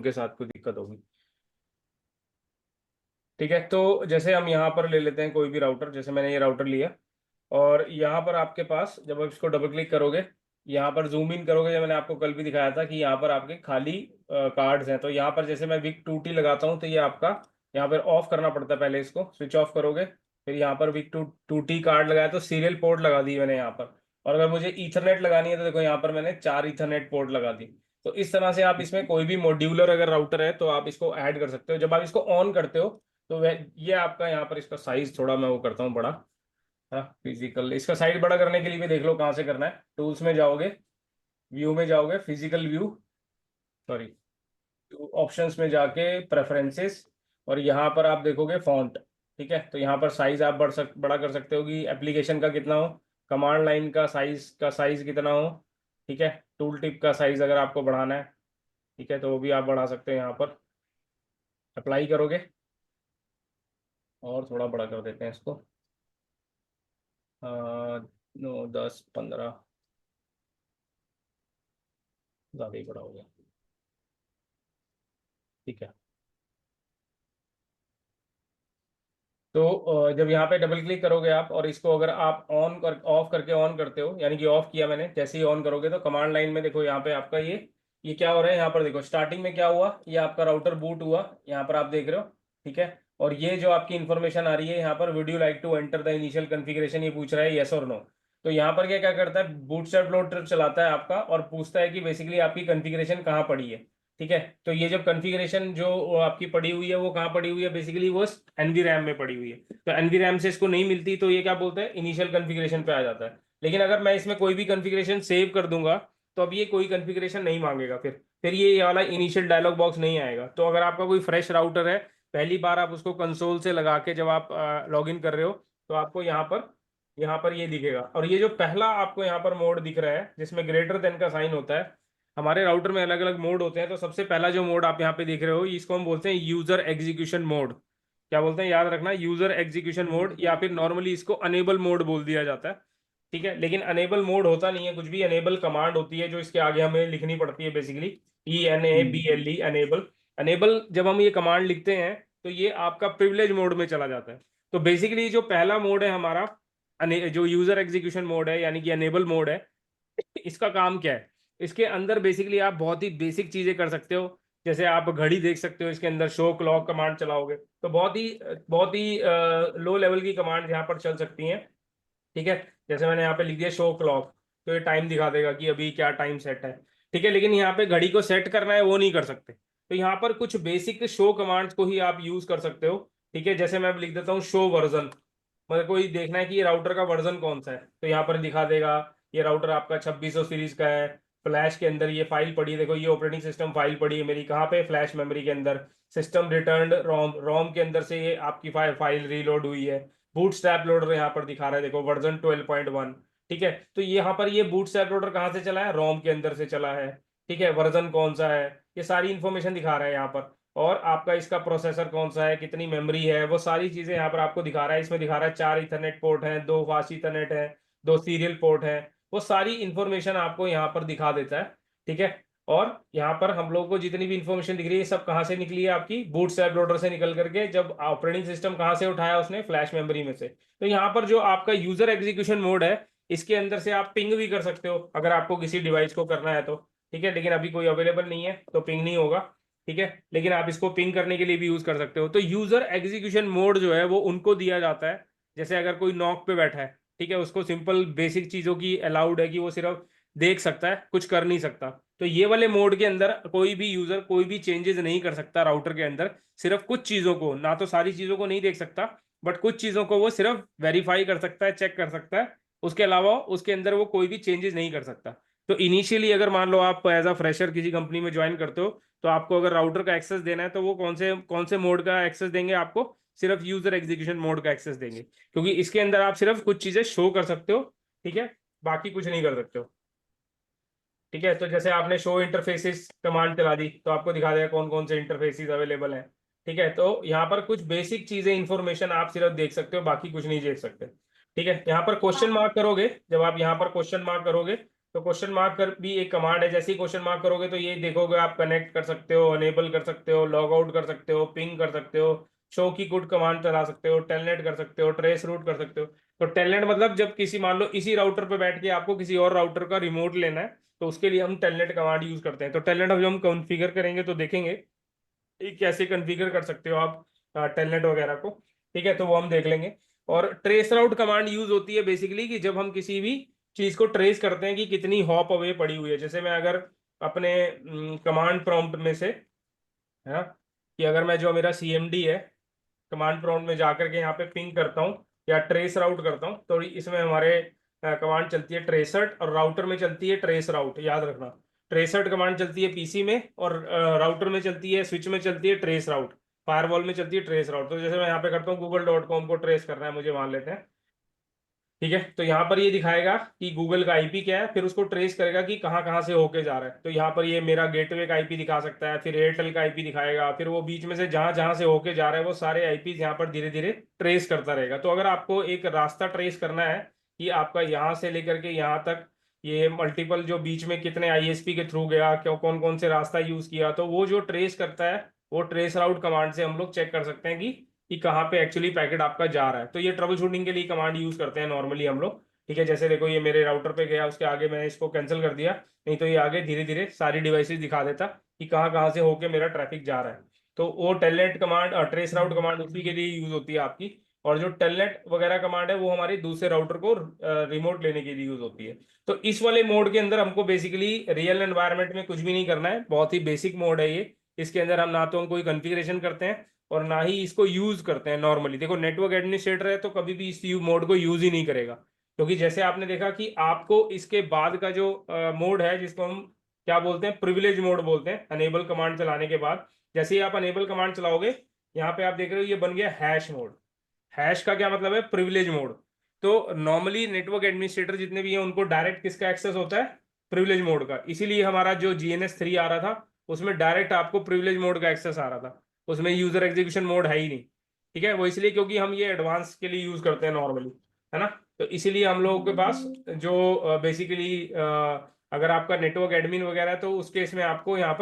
के साथ कोई दिक्कत होगी। ठीक है, तो जैसे हम यहाँ पर ले लेते हैं कोई भी राउटर, जैसे मैंने ये राउटर लिया और यहाँ पर आपके पास जब आप इसको डबल क्लिक करोगे, यहाँ पर जूम इन करोगे, जब मैंने आपको कल भी दिखाया था कि यहाँ पर आपके खाली कार्ड्स हैं, तो यहाँ पर जैसे मैं विक 2T लगाता हूँ तो ये आपका यहाँ पर ऑफ करना पड़ता है, पहले इसको स्विच ऑफ करोगे, फिर यहाँ पर विक 2T कार्ड लगाया तो सीरियल पोर्ट लगा दी मैंने यहाँ पर। और अगर मुझे ईथरनेट लगानी है तो देखो यहाँ पर मैंने 4 ईथरनेट पोर्ट लगा दी। तो इस तरह से आप इसमें कोई भी मॉड्यूलर अगर राउटर है तो आप इसको ऐड कर सकते हो। जब आप इसको ऑन करते हो तो वह ये आपका यहाँ पर इसका साइज थोड़ा मैं वो करता हूँ बड़ा। हाँ, फिजिकल इसका साइज बड़ा करने के लिए भी देख लो कहाँ से करना है। टूल्स में जाओगे, व्यू में जाओगे, फिजिकल व्यू, सॉरी, ऑप्शंस में जाके प्रेफरेंसेस, और यहाँ पर आप देखोगे फॉन्ट। ठीक है, तो यहाँ पर साइज आप बड़ा कर सकते हो कि एप्लीकेशन का कितना हो, कमांड लाइन का साइज कितना हो। ठीक है, टूल टिप का साइज अगर आपको बढ़ाना है, ठीक है, तो वो भी आप बढ़ा सकते हो। यहाँ पर अप्लाई करोगे और थोड़ा बड़ा कर देते हैं इसको, 9, 10, 15, ज़्यादा ही बड़ा हो गया। ठीक है, तो जब यहाँ पे डबल क्लिक करोगे आप और इसको अगर आप ऑफ करके ऑन करते हो, यानी कि ऑफ किया मैंने, जैसे ही ऑन करोगे तो कमांड लाइन में देखो यहाँ पे आपका ये क्या हो रहा है। यहाँ पर देखो स्टार्टिंग में क्या हुआ, ये आपका राउटर बूट हुआ, यहाँ पर आप देख रहे हो। ठीक है, और ये जो आपकी इन्फॉर्मेशन आ रही है यहाँ पर, would you like to enter the initial configuration, ये पूछ रहा है येस और नो। तो यहाँ पर क्या क्या करता है, बूटस्ट्रैप लोडर चलाता है आपका और पूछता है कि बेसिकली आपकी कॉन्फ़िगरेशन कहाँ पड़ी है। ठीक है, तो ये जब कॉन्फ़िगरेशन जो आपकी पड़ी हुई है वो कहाँ पड़ी हुई है, बेसिकली वो एनवी रैम में पड़ी हुई है। तो एनवी रैम से इसको नहीं मिलती तो ये क्या बोलते हैं, इनिशियल कॉन्फ़िगरेशन पे आ जाता है। लेकिन अगर मैं इसमें कोई भी कॉन्फ़िगरेशन सेव कर दूंगा तो अब ये कोई कॉन्फ़िगरेशन नहीं मांगेगा, फिर ये वाला इनिशियल डायलॉग बॉक्स नहीं आएगा। तो अगर आपका कोई फ्रेश राउटर है, पहली बार आप उसको कंसोल से लगा के जब आप लॉग इन कर रहे हो, तो आपको यहाँ पर ये दिखेगा। और ये जो पहला आपको यहाँ पर मोड दिख रहा है जिसमें ग्रेटर देन का साइन होता है, हमारे राउटर में अलग अलग मोड होते हैं, तो सबसे पहला जो मोड आप यहाँ पे देख रहे हो इसको हम बोलते हैं यूजर एग्जीक्यूशन मोड। क्या बोलते हैं, याद रखना, यूजर एग्जीक्यूशन मोड, या फिर नॉर्मली इसको अनेबल मोड बोल दिया जाता है। ठीक है, लेकिन अनेबल मोड होता नहीं है कुछ भी, अनेबल कमांड होती है जो इसके आगे हमें लिखनी पड़ती है, बेसिकली ENABLE अनेबल। अनेबल जब हम ये कमांड लिखते हैं तो ये आपका प्रिविलेज मोड में चला जाता है। तो बेसिकली जो पहला मोड है हमारा, जो यूजर एग्जीक्यूशन मोड है यानी कि अनेबल मोड है, इसका काम क्या है, इसके अंदर बेसिकली आप बहुत ही बेसिक चीजें कर सकते हो। जैसे आप घड़ी देख सकते हो, इसके अंदर शो क्लॉक कमांड चलाओगे तो बहुत ही लो लेवल की कमांड यहाँ पर चल सकती हैं। ठीक है, जैसे मैंने यहाँ पे लिख दिया शो क्लॉक, तो ये टाइम दिखा देगा कि अभी क्या टाइम सेट है। ठीक है, लेकिन यहाँ पे घड़ी को सेट करना है वो नहीं कर सकते, तो यहाँ पर कुछ बेसिक शो कमांड्स को ही आप यूज कर सकते हो। ठीक है, जैसे मैं लिख देता हूँ शो वर्जन, मतलब कोई देखना है कि ये राउटर का वर्जन कौन सा है, तो यहाँ पर दिखा देगा ये राउटर आपका 2600 सीरीज का है। फ्लैश के अंदर ये फाइल पड़ी है, देखो ये ऑपरेटिंग सिस्टम फाइल पड़ी है मेरी कहाँ पे, फ्लैश मेमोरी के अंदर। सिस्टम रिटर्न रोम रोम के अंदर से ये आपकी फाइल रीलोड हुई है। बूटस्ट्रैप लोडर यहाँ पर दिखा रहा है, देखो वर्जन 12.1। ठीक है, तो यहाँ पर ये बूटस्ट्रैप लोडर कहाँ से चला है, रोम के अंदर से चला है। ठीक है, वर्जन कौन सा है, ये सारी इंफॉर्मेशन दिखा रहा है यहाँ पर। और आपका इसका प्रोसेसर कौन सा है, कितनी मेमोरी है, वो सारी चीजें यहाँ पर आपको दिखा रहा है। इसमें दिखा रहा है 4 इथरनेट पोर्ट हैं, 2 फास्ट इथरनेट है, 2 सीरियल पोर्ट हैं, वो सारी इंफॉर्मेशन आपको यहाँ पर दिखा देता है। ठीक है, और यहाँ पर हम लोग को जितनी भी इंफॉर्मेशन दिख रही है सब कहाँ से निकली है, आपकी बूटस्ट्रैप लोडर से निकल करके, जब ऑपरेटिंग सिस्टम कहाँ से उठाया उसने, फ्लैश मेमोरी में से। तो यहाँ पर जो आपका यूजर एग्जीक्यूशन मोड है, इसके अंदर से आप पिंग भी कर सकते हो अगर आपको किसी डिवाइस को करना है तो। ठीक है, लेकिन अभी कोई अवेलेबल नहीं है तो पिंग नहीं होगा। ठीक है, लेकिन आप इसको पिंग करने के लिए भी यूज कर सकते हो। तो यूजर एग्जीक्यूशन मोड जो है वो उनको दिया जाता है, जैसे अगर कोई नॉक पे बैठा है, ठीक है, उसको सिंपल बेसिक चीजों की अलाउड है कि वो सिर्फ देख सकता है, कुछ कर नहीं सकता। तो ये वाले मोड के अंदर कोई भी यूजर कोई भी चेंजेस नहीं कर सकता राउटर के अंदर, सिर्फ कुछ चीजों को, ना तो सारी चीजों को नहीं देख सकता, बट कुछ चीजों को वो सिर्फ वेरीफाई कर सकता है, चेक कर सकता है। उसके अलावा उसके अंदर वो कोई भी चेंजेस नहीं कर सकता। तो इनिशियली अगर मान लो आप एज अ फ्रेशर किसी कंपनी में ज्वाइन करते हो, तो आपको अगर राउटर का एक्सेस देना है तो वो कौन से मोड का एक्सेस देंगे आपको, सिर्फ यूजर एग्जीक्यूशन मोड का एक्सेस देंगे, क्योंकि इसके अंदर आप सिर्फ कुछ चीजें शो कर सकते हो। ठीक है, बाकी कुछ नहीं कर सकते हो। ठीक है, तो जैसे आपने शो इंटरफेसिस कमांड चला दी तो आपको दिखा देगा कौन कौन से इंटरफेसिस अवेलेबल हैं। ठीक है, तो यहाँ पर कुछ बेसिक चीजें इंफॉर्मेशन आप सिर्फ देख सकते हो, बाकी कुछ नहीं देख सकते। ठीक है, यहाँ पर क्वेश्चन मार्क करोगे, जब आप यहाँ पर क्वेश्चन मार्क करोगे तो क्वेश्चन मार्क कर भी एक कमांड है, जैसे ही क्वेश्चन मार्क करोगे तो ये देखोगे आप कनेक्ट कर सकते हो, अनेबल कर सकते हो, लॉग आउट कर सकते हो, पिंग कर सकते हो, शो की गुड कमांड चला सकते हो, टेलनेट कर सकते हो, ट्रेस रूट कर सकते हो। तो टेलनेट मतलब जब किसी, मान लो इसी राउटर पे बैठ के आपको किसी और राउटर का रिमोट लेना है, तो उसके लिए हम टेलनेट कमांड यूज करते हैं। तो टेलनेट अब जब हम कॉन्फ़िगर करेंगे तो देखेंगे ये कैसे कॉन्फ़िगर कर सकते हो आप टेलनेट वगैरह को। ठीक है, तो वो हम देख लेंगे। और ट्रेस राउट कमांड यूज होती है बेसिकली कि जब हम किसी भी चीज को ट्रेस करते हैं कि कितनी हॉप अवे पड़ी हुई है। जैसे मैं अगर अपने कमांड प्रॉम्प्ट में से, है ना, कि अगर मैं जो मेरा सीएमडी है, कमांड प्रॉम्प्ट में जाकर के यहाँ पे पिंग करता हूँ या ट्रेस राउट करता हूँ, तो इसमें हमारे कमांड चलती है ट्रेसर्ट, और राउटर में चलती है ट्रेस राउट, याद रखना। ट्रेसर्ट कमांड चलती है पीसी में, और राउटर में चलती है, स्विच में चलती है ट्रेस राउट, फायरवॉल में चलती है ट्रेस राउट। तो जैसे मैं यहाँ पे करता हूँ google.com को ट्रेस करना है मुझे, मान लेते हैं। ठीक है, तो यहाँ पर ये दिखाएगा कि गूगल का आईपी क्या है, फिर उसको ट्रेस करेगा कि कहाँ कहाँ से होके जा रहा है। तो यहाँ पर ये मेरा गेटवे का आईपी दिखा सकता है, फिर एयरटेल का आईपी दिखाएगा, फिर वो बीच में से जहाँ जहाँ से होके जा रहा है वो सारे आईपी यहाँ पर धीरे धीरे ट्रेस करता रहेगा। तो अगर आपको एक रास्ता ट्रेस करना है कि आपका यहाँ से लेकर के यहाँ तक ये मल्टीपल जो बीच में कितने आईएसपी के थ्रू गया, क्यों, कौन कौन से रास्ता यूज किया, तो वो जो ट्रेस करता है वो ट्रेस राउट कमांड से हम लोग चेक कर सकते हैं कि कहाँ पे एक्चुअली पैकेट आपका जा रहा है। तो ये ट्रबल शूटिंग के लिए कमांड यूज करते हैं नॉर्मली हम लोग। ठीक है, जैसे देखो ये मेरे राउटर पे गया, उसके आगे मैंने इसको कैंसिल कर दिया, नहीं तो ये आगे धीरे धीरे सारी डिवाइसेस दिखा देता कि कहाँ कहाँ से होके मेरा ट्रैफिक जा रहा है। तो वो टेलनेट कमांड, ट्रेस राउट कमांड उसी के लिए यूज होती है आपकी। और जो टेलनेट वगैरह कमांड है वो हमारी दूसरे राउटर को रिमोट लेने के लिए यूज होती है। तो इस वाले मोड के अंदर हमको बेसिकली रियल एनवायरनमेंट में कुछ भी नहीं करना है, बहुत ही बेसिक मोड है ये। इसके अंदर हम ना तो हम कोई कॉन्फ़िगरेशन करते हैं और ना ही इसको यूज करते हैं नॉर्मली। देखो नेटवर्क एडमिनिस्ट्रेटर है तो कभी भी इस मोड को यूज ही नहीं करेगा, क्योंकि जैसे आपने देखा कि आपको इसके बाद का जो मोड है, जिसको हम क्या बोलते हैं, प्रिविलेज मोड बोलते हैं, अनेबल कमांड चलाने के बाद। जैसे ही आप अनेबल कमांड चलाओगे, यहाँ पे आप देख रहे हो ये बन गया हैश मोड। हैश का क्या मतलब है, प्रिविलेज मोड। तो नॉर्मली नेटवर्क एडमिनिस्ट्रेटर जितने भी हैं उनको डायरेक्ट किसका एक्सेस होता है, प्रिविलेज मोड का। इसीलिए हमारा जो GNS 3 आ रहा था उसमें डायरेक्ट आपको प्रिविलेज मोड का एक्सेस आ रहा था, उसमें यूजर एग्जीक्यूशन मोड है ही नहीं। ठीक है, वो इसलिए क्योंकि हम ये एडवांस के लिए यूज करते हैं नॉर्मली, है ना। तो इसीलिए हम लोगों के पास जो बेसिकली अगर आपका नेटवर्क एडमिन वगैरह है तो उस केस में आपको यहाँ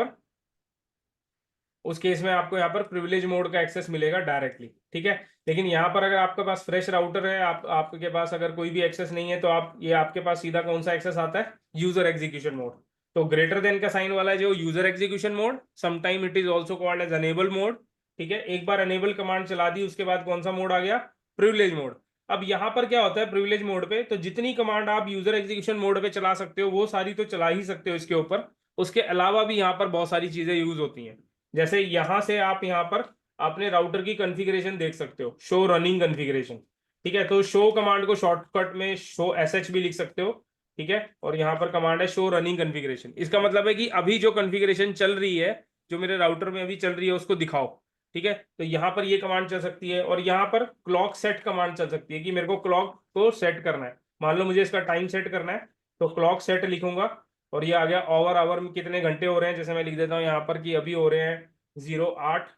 पर प्रिविलेज मोड का एक्सेस मिलेगा डायरेक्टली। ठीक है, लेकिन यहाँ पर अगर आपके पास फ्रेश राउटर है, आपके पास अगर कोई भी एक्सेस नहीं है, तो आपके पास सीधा कौन सा एक्सेस आता है, यूजर एग्जीक्यूशन मोड। तो ग्रेटर देन का साइन वाला है जो user execution mode, sometime it is also called as enable mode. ठीक है, एक बार अनेबल कमांड चला दी उसके बाद कौन सा मोड आ गया, प्रिविलेज मोड। अब यहाँ पर क्या होता है प्रिविलेज मोड पे, तो जितनी कमांड आप यूजर एग्जीक्यूशन मोड पे चला सकते हो वो सारी तो चला ही सकते हो इसके ऊपर। उसके अलावा भी यहाँ पर बहुत सारी चीजें यूज होती हैं। जैसे यहां से आप यहाँ पर अपने राउटर की कॉन्फ़िगरेशन देख सकते हो, शो रनिंग कॉन्फ़िगरेशन। ठीक है, तो शो कमांड को शॉर्टकट में शो SH भी लिख सकते हो। ठीक है, और यहाँ पर कमांड है शो रनिंग कॉन्फ़िगरेशन। इसका मतलब है कि अभी जो कॉन्फ़िगरेशन चल रही है, जो मेरे राउटर में अभी चल रही है, उसको दिखाओ। ठीक है, तो यहाँ पर ये कमांड चल सकती है, और यहाँ पर क्लॉक सेट कमांड चल सकती है कि मेरे को क्लॉक को सेट करना है। मान लो मुझे इसका टाइम सेट करना है, तो क्लॉक सेट लिखूंगा, और ये आ गया ओवर आवर में कितने घंटे हो रहे हैं। जैसे मैं लिख देता हूँ यहाँ पर कि अभी हो रहे हैं 08।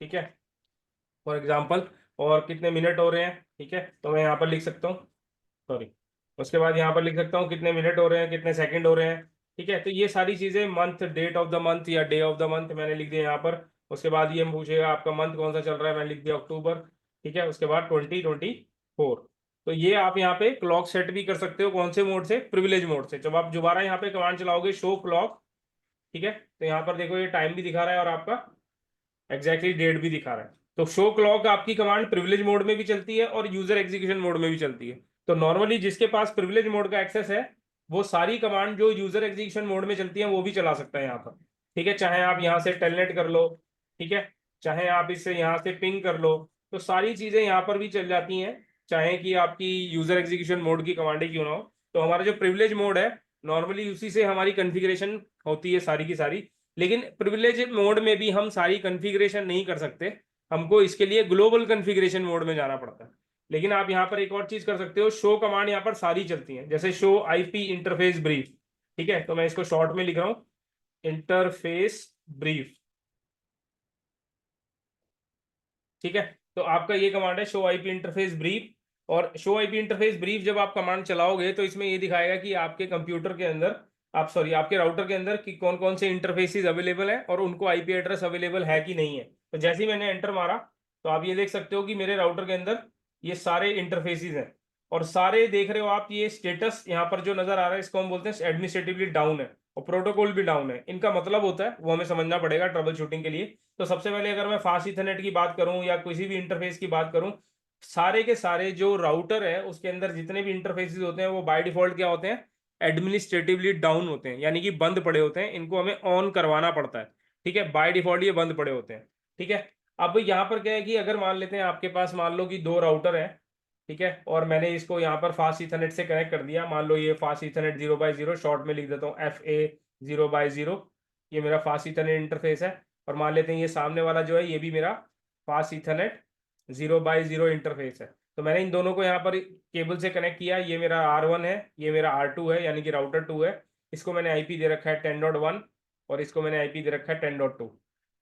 ठीक है, फॉर एग्जाम्पल। और कितने मिनट हो रहे हैं, ठीक है, तो मैं यहाँ पर लिख सकता हूँ, सॉरी, उसके बाद यहाँ पर लिख सकता हूँ कितने मिनट हो रहे हैं, कितने सेकंड हो रहे हैं। ठीक है, तो ये सारी चीजें, month, date of the month या डे ऑफ द मंथ मैंने लिख दिया यहाँ पर। उसके बाद ये पूछेगा आपका मंथ कौन सा चल रहा है, मैंने लिख दिया अक्टूबर। ठीक है, उसके बाद 2024। तो ये आप यहाँ पे क्लॉक सेट भी कर सकते हो, कौन से मोड से, प्रिविलेज मोड से। जब आप दोबारा यहाँ पे कमांड चलाओगे शो क्लॉक, ठीक है, तो यहाँ पर देखो ये टाइम भी दिखा रहा है और आपका एग्जैक्टली डेट भी दिखा रहा है। तो शो क्लॉक आपकी कमांड प्रिविलेज मोड में भी चलती है और यूजर एग्जीक्यूशन मोड में भी चलती है। तो नॉर्मली जिसके पास प्रिविलेज मोड का एक्सेस है वो सारी कमांड जो यूजर एग्जीक्यूशन मोड में चलती है वो भी चला सकता है यहाँ पर। ठीक है, चाहे आप यहाँ से टेलनेट कर लो, ठीक है, चाहे आप इससे यहाँ से पिंग कर लो, तो सारी चीजें यहाँ पर भी चल जाती हैं, चाहे कि आपकी यूजर एग्जीक्यूशन मोड की कमांडें क्यों ना हो। तो हमारा जो प्रिविलेज मोड है नॉर्मली उसी से हमारी कॉन्फ़िगरेशन होती है सारी की सारी। लेकिन प्रिविलेज मोड में भी हम सारी कॉन्फ़िगरेशन नहीं कर सकते, हमको इसके लिए ग्लोबल कॉन्फ़िगरेशन मोड में जाना पड़ता है। लेकिन आप यहाँ पर एक और चीज कर सकते हो, शो कमांड यहाँ पर सारी चलती हैं, जैसे शो आईपी इंटरफेस ब्रीफ। ठीक है, तो मैं इसको शॉर्ट में लिख रहा हूँ, इंटरफेस ब्रीफ। ठीक है, तो आपका ये कमांड है शो आईपी इंटरफेस ब्रीफ। और शो आईपी इंटरफेस ब्रीफ जब आप कमांड चलाओगे तो इसमें ये दिखाएगा कि आपके कंप्यूटर के अंदर आपके राउटर के अंदर कि कौन कौन से इंटरफेसेस अवेलेबल है और उनको आईपी एड्रेस अवेलेबल है कि नहीं है। तो जैसे ही मैंने एंटर मारा तो आप ये देख सकते हो कि मेरे राउटर के अंदर ये सारे इंटरफेसेस हैं और सारे देख रहे हो आप, ये स्टेटस यहाँ पर जो नजर आ रहा है इसको हम बोलते हैं एडमिनिस्ट्रेटिवली डाउन है और प्रोटोकॉल भी डाउन है। इनका मतलब होता है वो हमें समझना पड़ेगा ट्रबल शूटिंग के लिए। तो सबसे पहले अगर मैं फास्ट इथरनेट की बात करूं या किसी भी इंटरफेस की बात करूं, सारे के सारे जो राउटर है उसके अंदर जितने भी इंटरफेसेस होते हैं वो बाय डिफॉल्ट क्या होते हैं, एडमिनिस्ट्रेटिवली डाउन होते हैं, यानी कि बंद पड़े होते हैं। इनको हमें ऑन करवाना पड़ता है। ठीक है, बाय डिफॉल्ट ये बंद पड़े होते हैं। ठीक है, अब यहाँ पर क्या है कि अगर मान लेते हैं आपके पास मान लो कि दो राउटर है, ठीक है, और मैंने इसको यहाँ पर फास्ट इथरनेट से कनेक्ट कर दिया। मान लो ये फास्ट इथरनेट 0x0, शॉर्ट में लिख देता हूँ FA 0x0, ये मेरा फास्ट इथरनेट इंटरफेस है। और मान लेते हैं ये सामने वाला जो है ये भी मेरा फास्ट इथरनेट 0x0 इंटरफेस है। तो मैंने इन दोनों को यहाँ पर केबल से कनेक्ट किया। ये मेरा R1 है, ये मेरा R2 है, यानी कि राउटर 2 है। इसको मैंने आईपी दे रखा है 10.1 और इसको मैंने आईपी दे रखा है 10.2।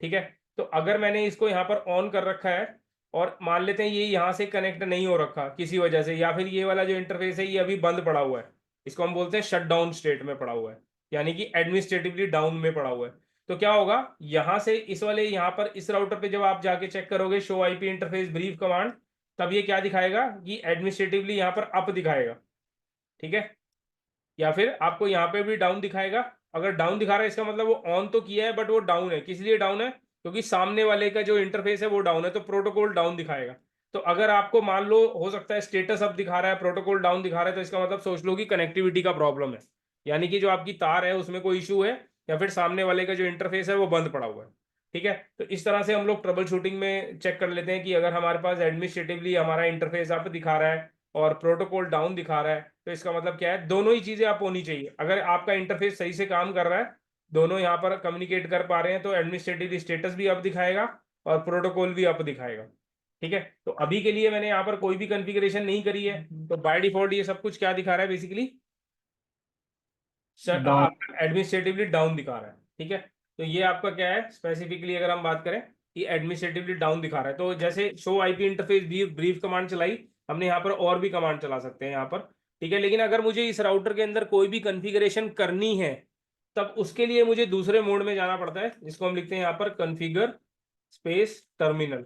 ठीक है, तो अगर मैंने इसको यहाँ पर ऑन कर रखा है और मान लेते हैं ये यहाँ से कनेक्ट नहीं हो रखा किसी वजह से, या फिर ये वाला जो इंटरफेस है ये अभी बंद पड़ा हुआ है, इसको हम बोलते हैं शट डाउन स्टेट में पड़ा हुआ है, यानी कि एडमिनिस्ट्रेटिवली डाउन में पड़ा हुआ है। तो क्या होगा, यहां से इस वाले यहाँ पर इस राउटर पे जब आप जाके चेक करोगे show IP interface brief command, तब ये क्या दिखाएगा कि एडमिनिस्ट्रेटिवली यहाँ पर अप दिखाएगा। ठीक है, या फिर आपको यहाँ पे भी डाउन दिखाएगा। अगर डाउन दिखा रहा है इसका मतलब वो ऑन तो किया है बट वो डाउन है। किस लिए डाउन है, क्योंकि सामने वाले का जो इंटरफेस है वो डाउन है, तो प्रोटोकॉल डाउन दिखाएगा। तो अगर आपको मान लो हो सकता है स्टेटस अप दिखा रहा है, प्रोटोकॉल डाउन दिखा रहा है, तो इसका मतलब सोच लो कि कनेक्टिविटी का प्रॉब्लम है, यानी कि जो आपकी तार है उसमें कोई इशू है, या फिर सामने वाले का जो इंटरफेस है वो बंद पड़ा हुआ है। ठीक है, तो इस तरह से हम लोग ट्रबल शूटिंग में चेक कर लेते हैं कि अगर हमारे पास एडमिनिस्ट्रेटिवली हमारा इंटरफेस अप दिखा रहा है और प्रोटोकॉल डाउन दिखा रहा है, तो इसका मतलब क्या है, दोनों ही चीजें आप होनी चाहिए। अगर आपका इंटरफेस सही से काम कर रहा है, दोनों यहाँ पर कम्युनिकेट कर पा रहे हैं, तो एडमिनिस्ट्रेटिव स्टेटस भी अप दिखाएगा और प्रोटोकॉल भी अप दिखाएगा। ठीक है, तो अभी के लिए मैंने यहाँ पर कोई भी कॉन्फ़िगरेशन नहीं करी है, तो बाय डिफॉल्ट ये सब कुछ क्या दिखा रहा है बेसिकली, डाउन। एडमिनिस्ट्रेटिवली डाउन दिखा रहा है। ठीक है, तो ये आपका क्या है स्पेसिफिकली अगर हम बात करें कि एडमिनिस्ट्रेटिवली डाउन दिखा रहा है। तो जैसे show IP interface brief command चलाई हमने, यहाँ पर और भी कमांड चला सकते हैं यहाँ पर। ठीक है, लेकिन अगर मुझे इस राउटर के अंदर कोई भी कॉन्फ़िगरेशन करनी है तब उसके लिए मुझे दूसरे मोड में जाना पड़ता है, जिसको हम लिखते हैं यहाँ पर कॉन्फ़िगर स्पेस टर्मिनल।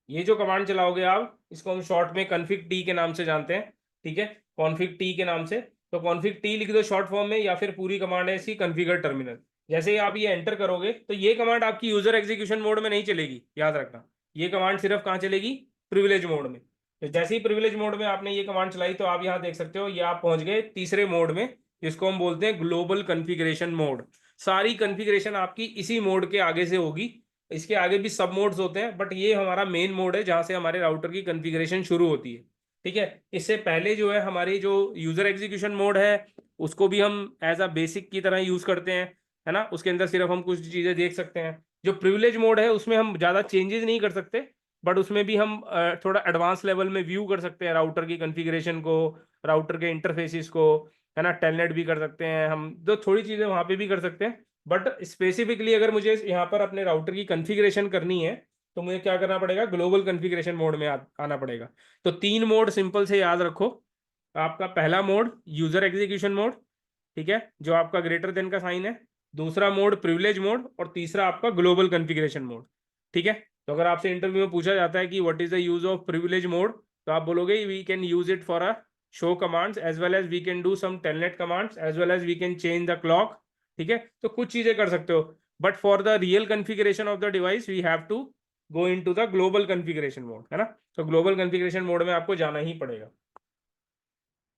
ये जो कमांड चलाओगे आप इसको हम शॉर्ट में कॉन्फिग टी के नाम से जानते हैं। ठीक है, कॉन्फिग टी के नाम से, तो कॉन्फिग टी लिख दो शॉर्ट फॉर्म में, या फिर पूरी कमांड है इसकी कॉन्फिगर टर्मिनल। जैसे ही आप ये एंटर करोगे तो ये कमांड आपकी यूजर एग्जीक्यूशन मोड में नहीं चलेगी, याद रखना। ये कमांड सिर्फ कहाँ चलेगी, प्रिविलेज मोड में। तो जैसे ही प्रिविलेज मोड में आपने ये कमांड चलाई तो आप यहाँ देख सकते हो ये आप पहुंच गए तीसरे मोड में, जिसको हम बोलते हैं ग्लोबल कॉन्फ़िगरेशन मोड। सारी कॉन्फ़िगरेशन आपकी इसी मोड के आगे से होगी। इसके आगे भी सब मोड्स होते हैं बट ये हमारा मेन मोड है जहां से हमारे राउटर की कॉन्फ़िगरेशन शुरू होती है। ठीक है, इससे पहले जो है हमारी जो यूजर एग्जीक्यूशन मोड है उसको भी हम एज अ बेसिक की तरह यूज करते हैं, है ना। उसके अंदर सिर्फ हम कुछ चीजें देख सकते हैं। जो प्रिविलेज मोड है उसमें हम ज्यादा चेंजेस नहीं कर सकते, बट उसमें भी हम थोड़ा एडवांस लेवल में व्यू कर सकते हैं राउटर की कॉन्फ़िगरेशन को, राउटर के इंटरफेसिस को, है ना। टेलनेट भी कर सकते हैं हम, जो थोड़ी चीजें वहां पे भी कर सकते हैं। बट स्पेसिफिकली अगर मुझे यहाँ पर अपने राउटर की कॉन्फ़िगरेशन करनी है तो मुझे क्या करना पड़ेगा, ग्लोबल कॉन्फ़िगरेशन मोड में आना पड़ेगा। तो तीन मोड सिंपल से याद रखो। आपका पहला मोड यूजर एग्जीक्यूशन मोड, ठीक है, जो आपका ग्रेटर देन का साइन है। दूसरा मोड प्रिविलेज मोड, और तीसरा आपका ग्लोबल कॉन्फ़िगरेशन मोड। ठीक है, तो अगर आपसे इंटरव्यू में पूछा जाता है कि what is the use of privilege mode, तो आप बोलोगे we can use it for a show commands as well as we can do some telnet commands as well as we can change the clock. ठीक है, तो कुछ चीजें कर सकते हो, but for the real configuration of the device we have to go into the global configuration mode, है ना। तो ग्लोबल कॉन्फ़िगरेशन मोड में आपको जाना ही पड़ेगा।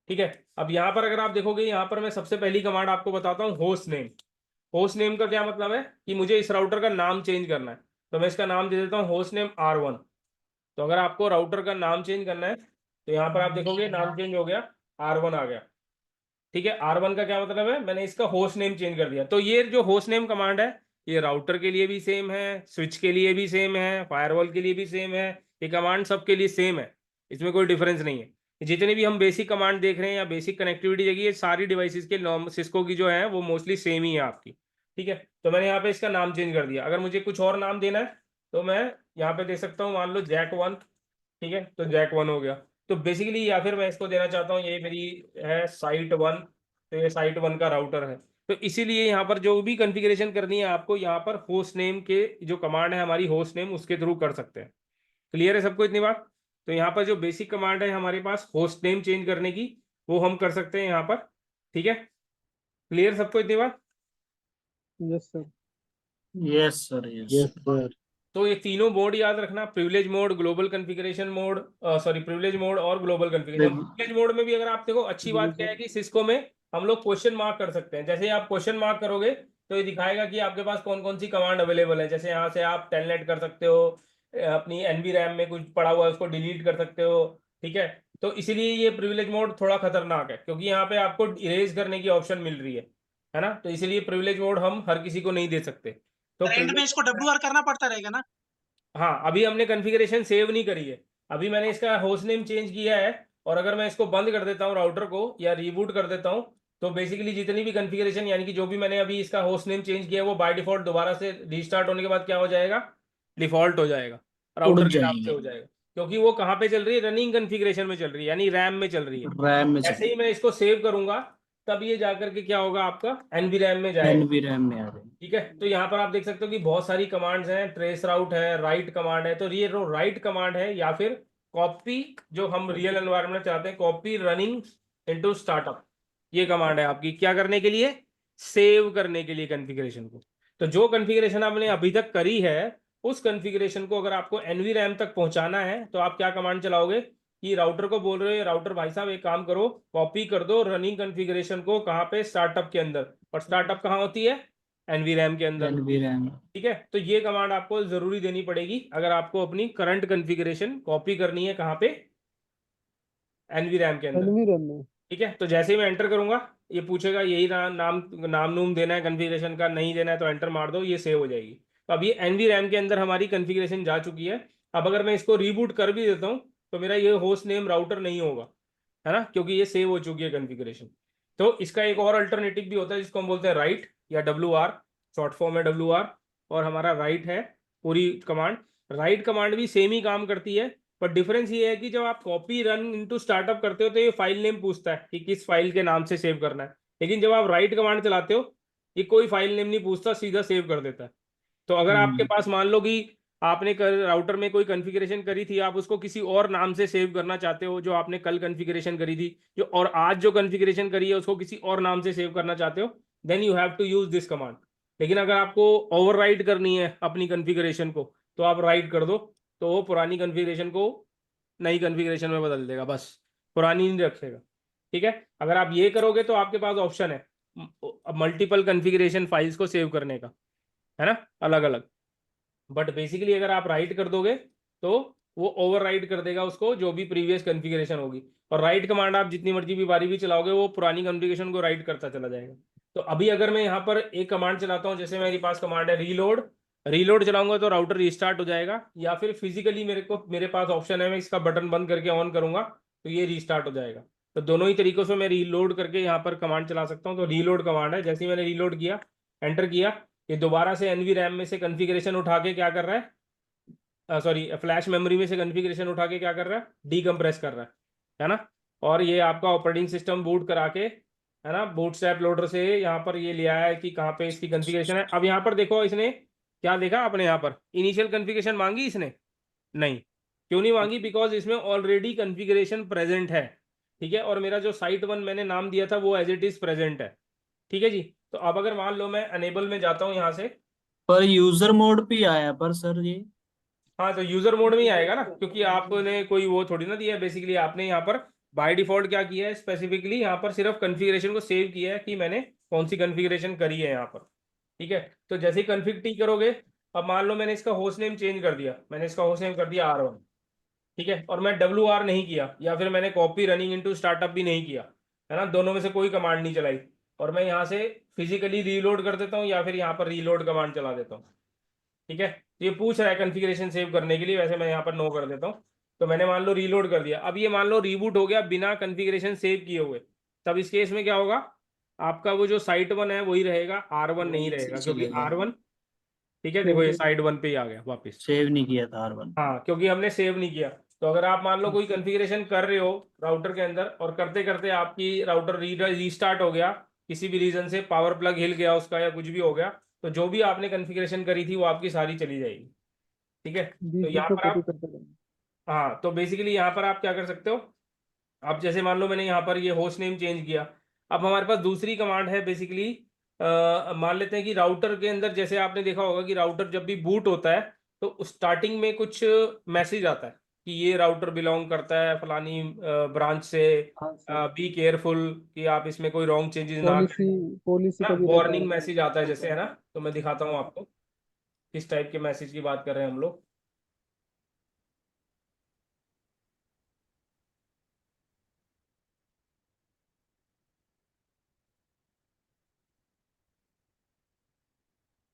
ठीक है, अब यहाँ पर अगर आप देखोगे, यहाँ पर मैं सबसे पहली कमांड आपको बताता हूँ, होस्ट नेम। होस्ट नेम का क्या मतलब है कि मुझे इस राउटर का नाम चेंज करना है, तो मैं इसका नाम दे देता हूँ होस्ट नेम R1। तो अगर आपको राउटर का नाम चेंज करना है तो यहाँ पर आप देखोगे नाम चेंज हो गया, R1 आ गया। ठीक है, R1 का क्या मतलब है, मैंने इसका होस्ट नेम चेंज कर दिया। तो ये जो होस्ट नेम कमांड है ये राउटर के लिए भी सेम है, स्विच के लिए भी सेम है, फायरवॉल के लिए भी सेम है। ये कमांड सबके लिए सेम है, इसमें कोई डिफरेंस नहीं है। जितने भी हम बेसिक कमांड देख रहे हैं या बेसिक कनेक्टिविटी देखिए, ये सारी डिवाइसेस के सिस्को की जो है वो मोस्टली सेम ही है आपकी। ठीक है, तो मैंने यहाँ पे इसका नाम चेंज कर दिया। अगर मुझे कुछ और नाम देना है तो मैं यहाँ पे दे सकता हूँ, मान लो जैक 1। ठीक है, तो जैक 1 हो गया। तो बेसिकली या फिर मैं इसको देना चाहता हूँ, ये मेरी है साइट 1, तो ये साइट 1 का राउटर है। तो इसीलिए यहाँ पर जो भी कॉन्फ़िगरेशन करनी है आपको, यहाँ पर होस्ट नेम के जो कमांड है हमारी होस्ट नेम, उसके थ्रू कर सकते हैं। क्लियर है सबको इतनी बात? तो यहाँ पर जो बेसिक कमांड है हमारे पास होस्ट नेम चेंज करने की, वो हम कर सकते हैं यहाँ पर। ठीक है, क्लियर सबको इतनी बात? Yes sir. Yes sir, yes. Yes sir. तो ये तीनों मोड याद रखना, privilege mode, global configuration mode, sorry privilege mode और ग्लोबल कॉन्फ़िगरेशन। प्रिविलेज मोड में भी अगर आप देखो, अच्छी बात क्या है कि सिस्को में हम लोग क्वेश्चन मार्क कर सकते हैं। जैसे आप क्वेश्चन मार्क करोगे तो ये दिखाएगा कि आपके पास कौन कौन सी कमांड अवेलेबल है। जैसे यहाँ से आप टेलनेट कर सकते हो, अपनी एनवी रैम में कुछ पड़ा हुआ है उसको डिलीट कर सकते हो। ठीक है, तो इसीलिए ये प्रिविलेज मोड थोड़ा खतरनाक है, क्योंकि यहाँ पे आपको इरेज करने की ऑप्शन मिल रही है ना। तो इसीलिए प्रिविलेज मोड हम हर किसी को नहीं दे सकते। तो एंड में इसको WR करना पड़ता रहेगा ना? हाँ, अभी हमने कॉन्फ़िगरेशन सेव नहीं करी है, अभी मैंने इसका होस्ट नेम चेंज किया है। और अगर मैं इसको बंद कर देता हूँ राउटर को, या रीबूट कर देता हूँ, तो बेसिकली जितनी भी कॉन्फ़िगरेशन, यानी कि जो भी मैंने अभी इसका होस्ट नेम चेंज किया है, वो बाय डिफॉल्ट दोबारा से रीस्टार्ट होने के बाद क्या हो जाएगा, डिफॉल्ट हो जाएगा, उड़ राउटर के नाम से जाएंगे। हो जाएगा। क्योंकि वो कहाँ पे चल रही है, रनिंग कॉन्फ़िगरेशन में चल रही है, यानी रैम में चल रही है। रैम में ऐसे ही मैं इसको सेव करूंगा, तब ये जाकर के क्या होगा, आपका एनवी रैम में जाएगा। एनवी रैम में आ जाएंगे। ठीक है, तो यहाँ पर आप देख सकते हो कि बहुत सारी कमांड्स हैं, ट्रेस राउट है, राइट कमांड है। तो ये जो राइट कमांड है, या फिर कॉपी, जो हम रियल एनवायरनमेंट में चाहते हैं, कॉपी रनिंग इनटू स्टार्टअप, ये कमांड है आपकी क्या करने के लिए, सेव करने के लिए कॉन्फ़िगरेशन को। तो जो कॉन्फ़िगरेशन आपने अभी तक करी है, उस कॉन्फ़िगरेशन को अगर आपको एनवी रैम तक पहुंचाना है, तो आप क्या कमांड चलाओगे कि राउटर को बोल रहे हो, राउटर भाई साहब एक काम करो, कॉपी कर दो रनिंग कॉन्फ़िगरेशन को, कहाँ पे, स्टार्टअप के अंदर। और स्टार्टअप कहाँ होती है, एनवी रैम के अंदर। NV RAM. ठीक है, तो ये कमांड आपको जरूरी देनी पड़ेगी अगर आपको अपनी करंट कॉन्फ़िगरेशन कॉपी करनी है, कहाँ पे, एनवी रैम के अंदर। एनवी रैम में। ठीक है, तो जैसे ही मैं एंटर करूंगा, ये पूछेगा यही नाम नाम नूम देना है कॉन्फ़िगरेशन का, नहीं देना है तो एंटर मार दो, ये सेव हो जाएगी। तो अब ये एनवी रैम के अंदर हमारी कॉन्फ़िगरेशन जा चुकी है। अब अगर मैं इसको रीबूट कर भी देता हूँ, तो मेरा ये होस्ट नेम राउटर नहीं होगा, है ना, क्योंकि ये सेव हो चुकी है कॉन्फ़िगरेशन। तो इसका एक और अल्टरनेटिव भी होता है, जिसको हम बोलते हैं राइट, या WR, शॉर्ट फॉर्म है WR। और हमारा राइट है पूरी कमांड। राइट कमांड भी सेम ही काम करती है, पर डिफरेंस ये है कि जब आप कॉपी रन इनटू स्टार्टअप करते हो, तो ये फाइल नेम पूछता है कि किस फाइल के नाम से सेव करना है। लेकिन जब आप राइट कमांड चलाते हो, ये कोई फाइल नेम नहीं पूछता, सीधा सेव कर देता है। तो अगर आपके पास मान लो कि आपने राउटर में कोई कॉन्फ़िगरेशन करी थी, आप उसको किसी और नाम से सेव करना चाहते हो, जो आपने कल कॉन्फ़िगरेशन करी थी, जो और आज जो कॉन्फ़िगरेशन करी है उसको किसी और नाम से सेव करना चाहते हो, then you have to use this command. लेकिन अगर आपको ओवरराइट करनी है अपनी कॉन्फ़िगरेशन को, तो आप राइट कर दो, तो वो पुरानी कॉन्फ़िगरेशन को नई कॉन्फ़िगरेशन में बदल देगा, बस पुरानी नहीं रखेगा। ठीक है, अगर आप ये करोगे तो आपके पास ऑप्शन है मल्टीपल कॉन्फ़िगरेशन फाइल्स को सेव करने का, है ना, अलग अलग। बट बेसिकली अगर आप राइट कर दोगे, तो वो ओवर राइट कर देगा उसको, जो भी प्रीवियस कॉन्फ़िगरेशन होगी। और राइट कमांड आप जितनी मर्जी भी बारी भी चलाओगे, वो पुरानी कॉन्फ़िगरेशन को राइट करता चला जाएगा। तो अभी अगर मैं यहाँ पर एक कमांड चलाता हूँ, जैसे मेरे पास कमांड है रीलोड, रीलोड चलाऊंगा तो राउटर रिस्टार्ट हो जाएगा, या फिर फिजिकली मेरे पास ऑप्शन है, मैं इसका बटन बंद करके ऑन करूंगा तो ये रिस्टार्ट हो जाएगा। तो दोनों ही तरीकों से मैं रीलोड करके यहाँ पर कमांड चला सकता हूँ। तो रीलोड कमांड है, जैसे ही मैंने रीलोड किया, एंटर किया, ये दोबारा से एनवी रैम में से कॉन्फ़िगरेशन उठा के क्या कर रहा है, सॉरी फ्लैश मेमोरी में से कॉन्फ़िगरेशन उठा के क्या कर रहा है, डीकम्प्रेस कर रहा है ना। और ये आपका ऑपरेटिंग सिस्टम बूट करा के, है ना, बूटस्ट्रैप लोडर से यहाँ पर ये ले आया है कि कहाँ पे इसकी कॉन्फ़िगरेशन है। अब यहाँ पर देखो, इसने क्या देखा आपने, यहाँ पर इनिशियल कॉन्फ़िगरेशन मांगी इसने, नहीं। क्यों नहीं मांगी, बिकॉज इसमें ऑलरेडी कॉन्फ़िगरेशन प्रेजेंट है। ठीक है, और मेरा जो साइट 1 मैंने नाम दिया था, वो एज इट इज प्रेजेंट है। ठीक है जी। तो अब अगर मान लो मैं अनेबल में जाता हूँ यहाँ से, पर यूजर मोड पे आया पर सर ये। हाँ, तो यूजर मोड में ही आएगा ना, क्योंकि आपने कोई वो थोड़ी ना दिया है। बेसिकली आपने यहाँ पर बाय डिफॉल्ट क्या किया है, स्पेसिफिकली यहाँ पर सिर्फ कॉन्फ़िगरेशन को सेव किया है कि मैंने कौन सी कॉन्फ़िगरेशन करी है यहाँ पर। ठीक है, तो जैसे ही कॉन्फ़िग टी करोगे, अब मान लो मैंने इसका होस्ट नेम चेंज कर दिया, मैंने इसका होस्ट नेम कर दिया R1। ठीक है, और मैं WR नहीं किया, या फिर मैंने कॉपी रनिंग इनटू स्टार्टअप भी नहीं किया, है ना, दोनों में से कोई कमांड नहीं चलाई, और मैं यहाँ से फिजिकली रीलोड कर देता हूँ, या फिर यहाँ पर रीलोड कमांड चला देता हूँ। ठीक है, तो ये पूछ रहा है कॉन्फ़िगरेशन सेव करने के लिए, वैसे मैं यहाँ पर नो कर देता हूँ। तो मैंने मान लो रीलोड कर दिया, अब ये मान लो रीबूट हो गया बिना कॉन्फ़िगरेशन सेव किए हुए, तब इस केस में क्या होगा, आपका वो जो साइट 1 है वही रहेगा, R1 नहीं रहेगा, क्योंकि चलेगा। R1, ठीक है, देखो ये साइट 1 पे ही आ गया वापस। सेव नहीं किया था R1। हाँ, क्योंकि हमने सेव नहीं किया। तो अगर आप मान लो कोई कॉन्फ़िगरेशन कर रहे हो राउटर के अंदर और करते करते आपकी राउटर रीस्टार्ट हो गया, किसी भी रीजन से पावर प्लग हिल गया उसका या कुछ भी हो गया, तो जो भी आपने कॉन्फ़िगरेशन करी थी वो आपकी सारी चली जाएगी। ठीक है, तो बीच बीच यहाँ में पर कॉपी आप, करते रहेंगे। हाँ, तो बेसिकली यहाँ पर आप क्या कर सकते हो, अब जैसे मान लो मैंने यहाँ पर ये होस्ट नेम चेंज किया, अब हमारे पास दूसरी कमांड है बेसिकली, मान लेते हैं कि राउटर के अंदर जैसे आपने देखा होगा कि राउटर जब भी बूट होता है तो स्टार्टिंग में कुछ मैसेज आता है कि ये राउटर बिलोंग करता है फलानी ब्रांच से, हाँ सर। बी केयरफुल कि आप इसमें कोई रॉन्ग चेंजेस ना पॉलिसी करें, पॉलिसी ना का भी रहता वार्निंग है। मैसेज आता है जैसे, है ना। तो मैं दिखाता हूँ हाँ। आपको किस टाइप के मैसेज की बात कर रहे हैं हम लोग।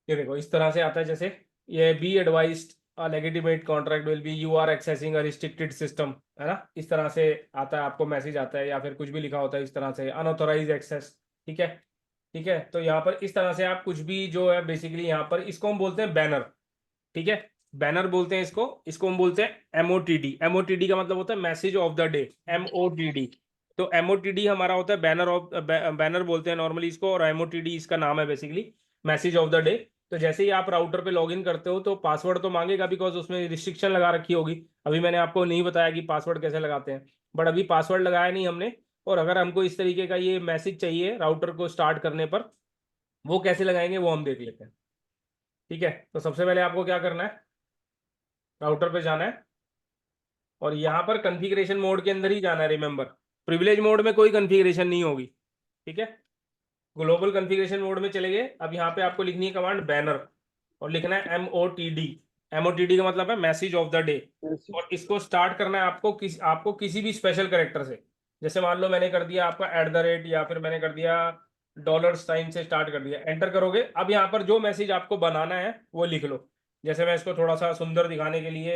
ये देखो इस तरह से आता है, जैसे ये be advised legitimate contract will be you are accessing a restricted system, है ना, इस तरह से आता है, आपको मैसेज आता है या फिर कुछ भी लिखा होता है इस तरह से अनऑथोराइज एक्सेस। ठीक है, ठीक है, तो यहाँ पर इस तरह से आप कुछ भी जो है बेसिकली यहाँ पर इसको हम बोलते हैं बैनर। ठीक है, बैनर बोलते हैं इसको, इसको हम बोलते हैं एमओटीडी। एमओटीडी का मतलब होता है मैसेज ऑफ द डे, एमओटीडी। तो एमओटीडी हमारा होता है बैनर ऑफ, बैनर बोलते हैं नॉर्मली इसको, और एमओटीडी इसका नाम है basically, message of the day. तो जैसे ही आप राउटर पे लॉगिन करते हो तो पासवर्ड तो मांगेगा, बिकॉज उसमें रिस्ट्रिक्शन लगा रखी होगी। अभी मैंने आपको नहीं बताया कि पासवर्ड कैसे लगाते हैं, बट अभी पासवर्ड लगाया नहीं हमने। और अगर हमको इस तरीके का ये मैसेज चाहिए राउटर को स्टार्ट करने पर, वो कैसे लगाएंगे वो हम देख लेते हैं। ठीक है, तो सबसे पहले आपको क्या करना है, राउटर पे जाना है और यहाँ पर कॉन्फ़िगरेशन मोड के अंदर ही जाना है। रिमेंबर, प्रिविलेज मोड में कोई कॉन्फ़िगरेशन नहीं होगी। ठीक है, ग्लोबल कॉन्फ़िगरेशन मोड में चले गए। अब यहाँ पे आपको लिखनी है कमांड बैनर और लिखना है एमओटीडी। एमओटीडी का मतलब है मैसेज ऑफ द डे, और इसको स्टार्ट करना है आपको किसी भी स्पेशल कैरेक्टर से। जैसे मान लो मैंने कर दिया आपका @ या फिर मैंने कर दिया $साइन से स्टार्ट कर दिया, एंटर करोगे। अब यहाँ पर जो मैसेज आपको बनाना है वो लिख लो। जैसे मैं इसको थोड़ा सा सुंदर दिखाने के लिए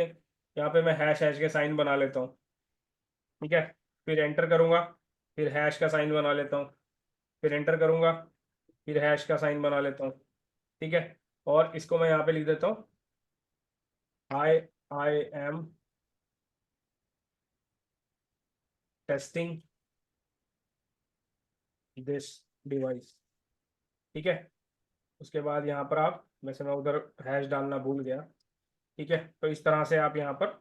यहाँ पे मैं हैश हैश के साइन बना लेता हूँ। ठीक है, फिर एंटर करूंगा, फिर हैश का साइन बना लेता हूँ, फिर एंटर करूंगा, फिर हैश का साइन बना लेता हूँ। ठीक है, और इसको मैं यहाँ पे लिख देता हूँ, I am testing this device. ठीक है, उसके बाद यहाँ पर आप, वैसे मैं उधर हैश डालना भूल गया। ठीक है, तो इस तरह से आप यहाँ पर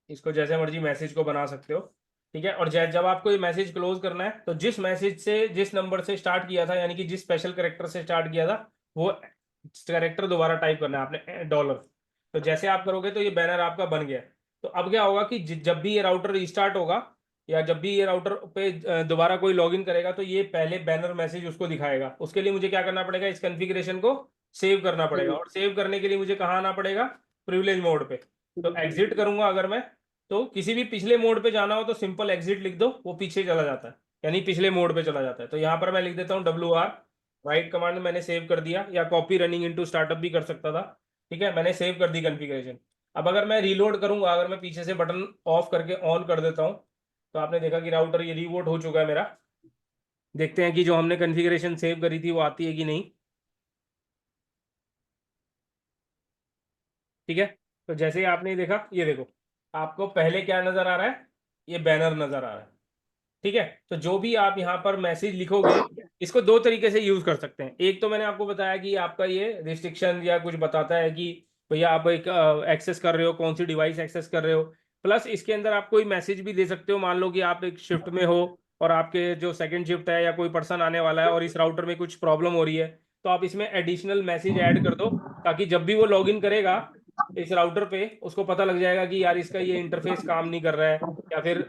इसको जैसे मर्जी मैसेज को बना सकते हो। ठीक है, और जब आपको ये मैसेज क्लोज करना है तो जिस मैसेज से, जिस नंबर से स्टार्ट किया था, यानी कि जिस स्पेशल कैरेक्टर से स्टार्ट किया था, वो कैरेक्टर दोबारा टाइप करना है आपने, $। तो जैसे आप करोगे तो ये बैनर आपका बन गया। तो अब क्या होगा कि जब भी ये राउटर रिस्टार्ट होगा या जब भी ये राउटर पे दोबारा कोई लॉगिन करेगा तो ये पहले बैनर मैसेज उसको दिखाएगा। उसके लिए मुझे क्या करना पड़ेगा, इस कॉन्फ़िगरेशन को सेव करना पड़ेगा, और सेव करने के लिए मुझे कहाँ आना पड़ेगा, प्रिविलेज मोड पे। तो एग्जिट करूंगा अगर मैं, तो किसी भी पिछले मोड पे जाना हो तो सिंपल एग्जिट लिख दो, वो पीछे चला जाता है, यानी पिछले मोड पे चला जाता है। तो यहाँ पर मैं लिख देता हूँ WR, राइट कमांड मैंने सेव कर दिया, या कॉपी रनिंग इनटू स्टार्टअप भी कर सकता था। ठीक है, मैंने सेव कर दी कॉन्फ़िगरेशन। अब अगर मैं रीलोड करूंगा, अगर मैं पीछे से बटन ऑफ करके ऑन कर देता हूँ, तो आपने देखा कि राउटर ये रीबूट हो चुका है मेरा। देखते हैं कि जो हमने कॉन्फ़िगरेशन सेव करी थी वो आती है कि नहीं। ठीक है, तो जैसे ही आपने देखा, ये देखो आपको पहले क्या नजर आ रहा है, ये बैनर नजर आ रहा है। ठीक है, तो जो भी आप यहाँ पर मैसेज लिखोगे, इसको दो तरीके से यूज कर सकते हैं। एक तो मैंने आपको बताया कि आपका ये रिस्ट्रिक्शन या कुछ बताता है कि भैया आप एक एक्सेस कर रहे हो, कौन सी डिवाइस एक्सेस कर रहे हो। प्लस इसके अंदर आप कोई मैसेज भी दे सकते हो, मान लो कि आप एक शिफ्ट में हो और आपके जो सेकंड शिफ्ट है या कोई पर्सन आने वाला है और इस राउटर में कुछ प्रॉब्लम हो रही है, तो आप इसमें एडिशनल मैसेज ऐड कर दो, ताकि जब भी वो लॉगिन करेगा इस राउटर पे उसको पता लग जाएगा कि यार इसका ये इंटरफेस काम नहीं कर रहा है, या फिर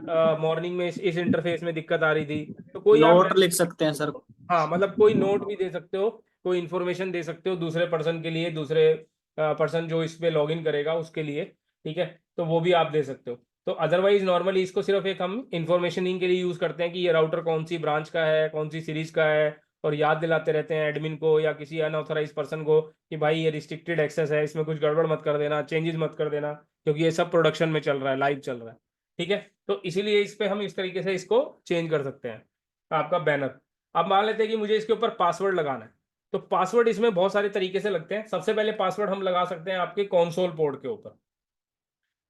मॉर्निंग में इस इंटरफेस में दिक्कत आ रही थी। तो कोई आप, नोट लिख सकते हैं सर। हाँ, मतलब कोई नोट भी दे सकते हो, कोई इन्फॉर्मेशन दे सकते हो दूसरे पर्सन के लिए, दूसरे पर्सन जो इस पे लॉगिन करेगा उसके लिए। ठीक है, तो वो भी आप दे सकते हो। तो अदरवाइज नॉर्मली इसको सिर्फ एक हम इंफॉर्मेशन के लिए यूज करते हैं कि ये राउटर कौन सी ब्रांच का है, कौन सी सीरीज का है, और याद दिलाते रहते हैं एडमिन को या किसी अनऑथराइज पर्सन को कि भाई ये रिस्ट्रिक्टेड एक्सेस है, इसमें कुछ गड़बड़ मत कर देना, चेंजेस मत कर देना, क्योंकि ये सब प्रोडक्शन में चल रहा है, लाइव चल रहा है। ठीक है, तो इसीलिए इस पे हम इस तरीके से इसको चेंज कर सकते हैं, आपका बैनर। अब मान लेते हैं कि मुझे इसके ऊपर पासवर्ड लगाना है। तो पासवर्ड इसमें बहुत सारे तरीके से लगते हैं। सबसे पहले पासवर्ड हम लगा सकते हैं आपके कंसोल पोर्ट के ऊपर,